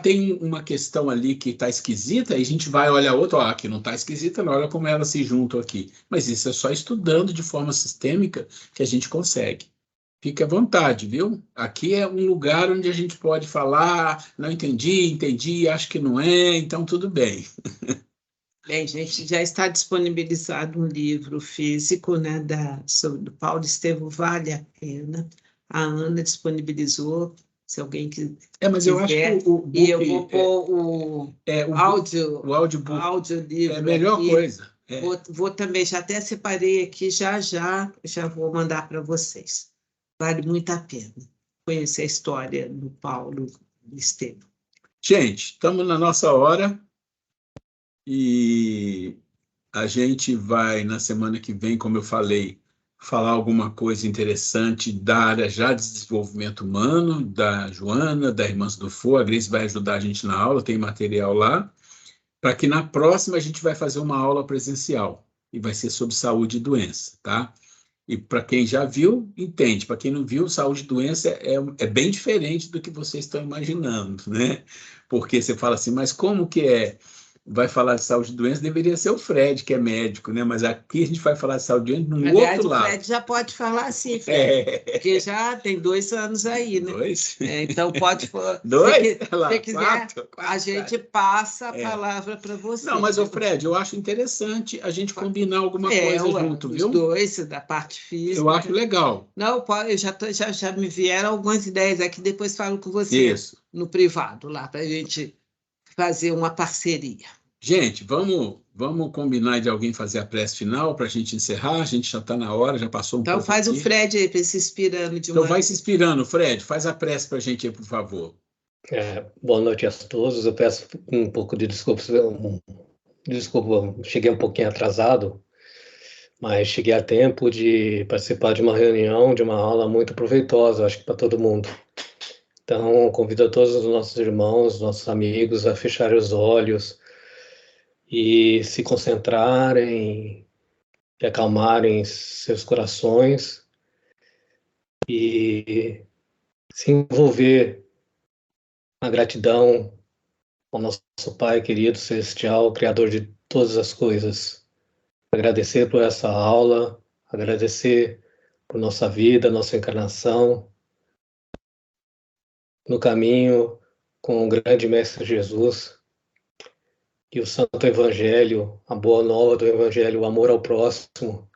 Tem uma questão ali que está esquisita, e a gente vai olhar outra, aqui não está esquisita, não, olha como elas se juntam aqui. Mas isso é só estudando de forma sistêmica que a gente consegue. Fique à vontade, viu? Aqui é um lugar onde a gente pode falar, não entendi, acho que não é, então tudo bem. Bem, gente, já está disponibilizado um livro físico, né, do Paulo Estevão, vale a pena. A Ana disponibilizou, se alguém quiser. Mas eu acho que o book, e eu vou pôr o audiolivro é a melhor aqui. coisa. Vou também, já até separei aqui, já vou mandar para vocês. Vale muito a pena conhecer a história do Paulo Estevão. Gente, estamos na nossa hora e a gente vai, na semana que vem, como eu falei, falar alguma coisa interessante da área já de desenvolvimento humano, da Joana, da Irmãs do Fogo. A Grace vai ajudar a gente na aula, tem material lá, para que na próxima a gente vai fazer uma aula presencial e vai ser sobre saúde e doença, tá? E para quem já viu, entende. Para quem não viu, saúde e doença é bem diferente do que vocês estão imaginando, né? Porque você fala assim, mas como que é? vai falar de saúde de doença, deveria ser o Fred, que é médico, né? Mas aqui a gente vai falar de saúde de doença no Aliás, outro o lado. Fred já pode falar assim, Fred, porque já tem 2 anos aí, né? 2? Então, pode falar. 2? Se Lá, você quiser, 4? a gente passa a palavra para você. Não, mas, ô Fred, eu acho interessante a gente combinar alguma coisa ué, junto, os viu? 2, da parte física. Eu acho legal. Não, eu já me vieram algumas ideias aqui, depois falo com você Isso. no privado, lá, para a gente fazer uma parceria. Gente, vamos combinar de alguém fazer a prece final para a gente encerrar. A gente já está na hora, já passou um pouco. Então faz aqui. o Fred aí, para se inspirando de Então uma vai vez. se inspirando, Fred. Faz a prece para a gente aí, por favor. Boa noite a todos. Eu peço um pouco de desculpa. Desculpa, cheguei um pouquinho atrasado, mas cheguei a tempo de participar de uma reunião, de uma aula muito proveitosa, acho que para todo mundo. Então, convido a todos os nossos irmãos, nossos amigos a fecharem os olhos e se concentrarem e acalmarem seus corações e se envolver na gratidão ao nosso Pai querido, celestial, Criador de todas as coisas. Agradecer por essa aula, agradecer por nossa vida, nossa encarnação, no caminho com o grande Mestre Jesus, que o Santo Evangelho, a boa nova do Evangelho, o amor ao próximo,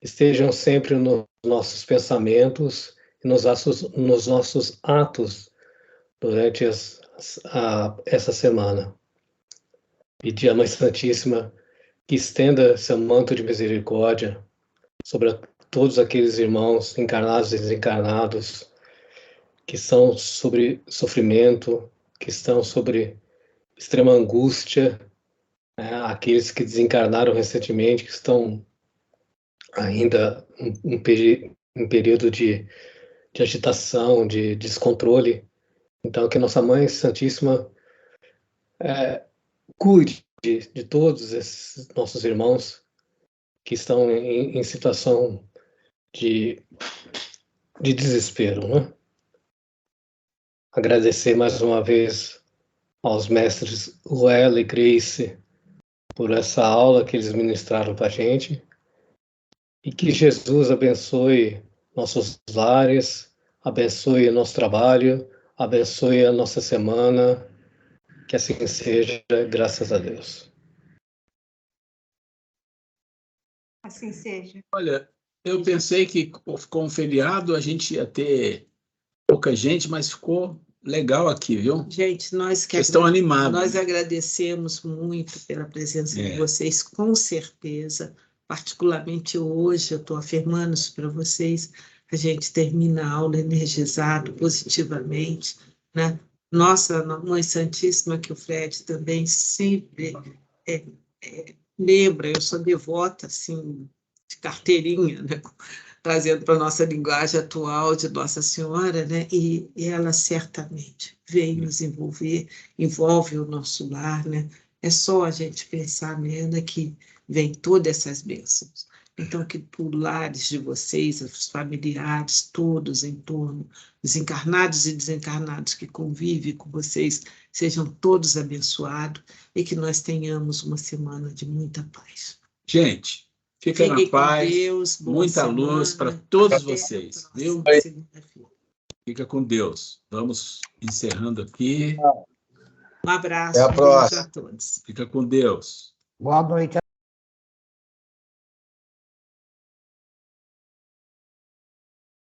estejam sempre nos nossos pensamentos e nos nossos atos durante essa semana. Pedir à Mãe Santíssima que estenda seu manto de misericórdia sobre todos aqueles irmãos encarnados e desencarnados que estão sobre sofrimento, que estão sobre extrema angústia, né? Aqueles que desencarnaram recentemente, que estão ainda em período de agitação, de descontrole. Então, que Nossa Mãe Santíssima cuide de todos esses nossos irmãos que estão em situação de desespero, né? Agradecer mais uma vez aos mestres Ruela e Grace por essa aula que eles ministraram para a gente e que Jesus abençoe nossos lares, abençoe o nosso trabalho, abençoe a nossa semana, que assim seja, graças a Deus. Assim seja. Olha, eu pensei que com o feriado a gente ia ter pouca gente, mas ficou legal aqui, viu? Gente, Vocês estão animados. Nós agradecemos muito pela presença de vocês, com certeza. Particularmente hoje, eu estou afirmando isso para vocês, a gente termina a aula energizado positivamente, né? Nossa Mãe Santíssima, que o Fred também sempre lembra, eu sou devota, assim, de carteirinha, né? Trazendo para a nossa linguagem atual de Nossa Senhora, né? E ela certamente vem nos envolve o nosso lar, né? É só a gente pensar nela que vem todas essas bênçãos. Então, que por lares de vocês, os familiares, todos em torno, os encarnados e desencarnados que convivem com vocês, sejam todos abençoados e que nós tenhamos uma semana de muita paz. Gente, fica na paz, Deus, muita luz para todos vocês, viu? Fica com Deus. Vamos encerrando aqui. Um abraço Até a próxima. a todos. Fica com Deus. Boa noite.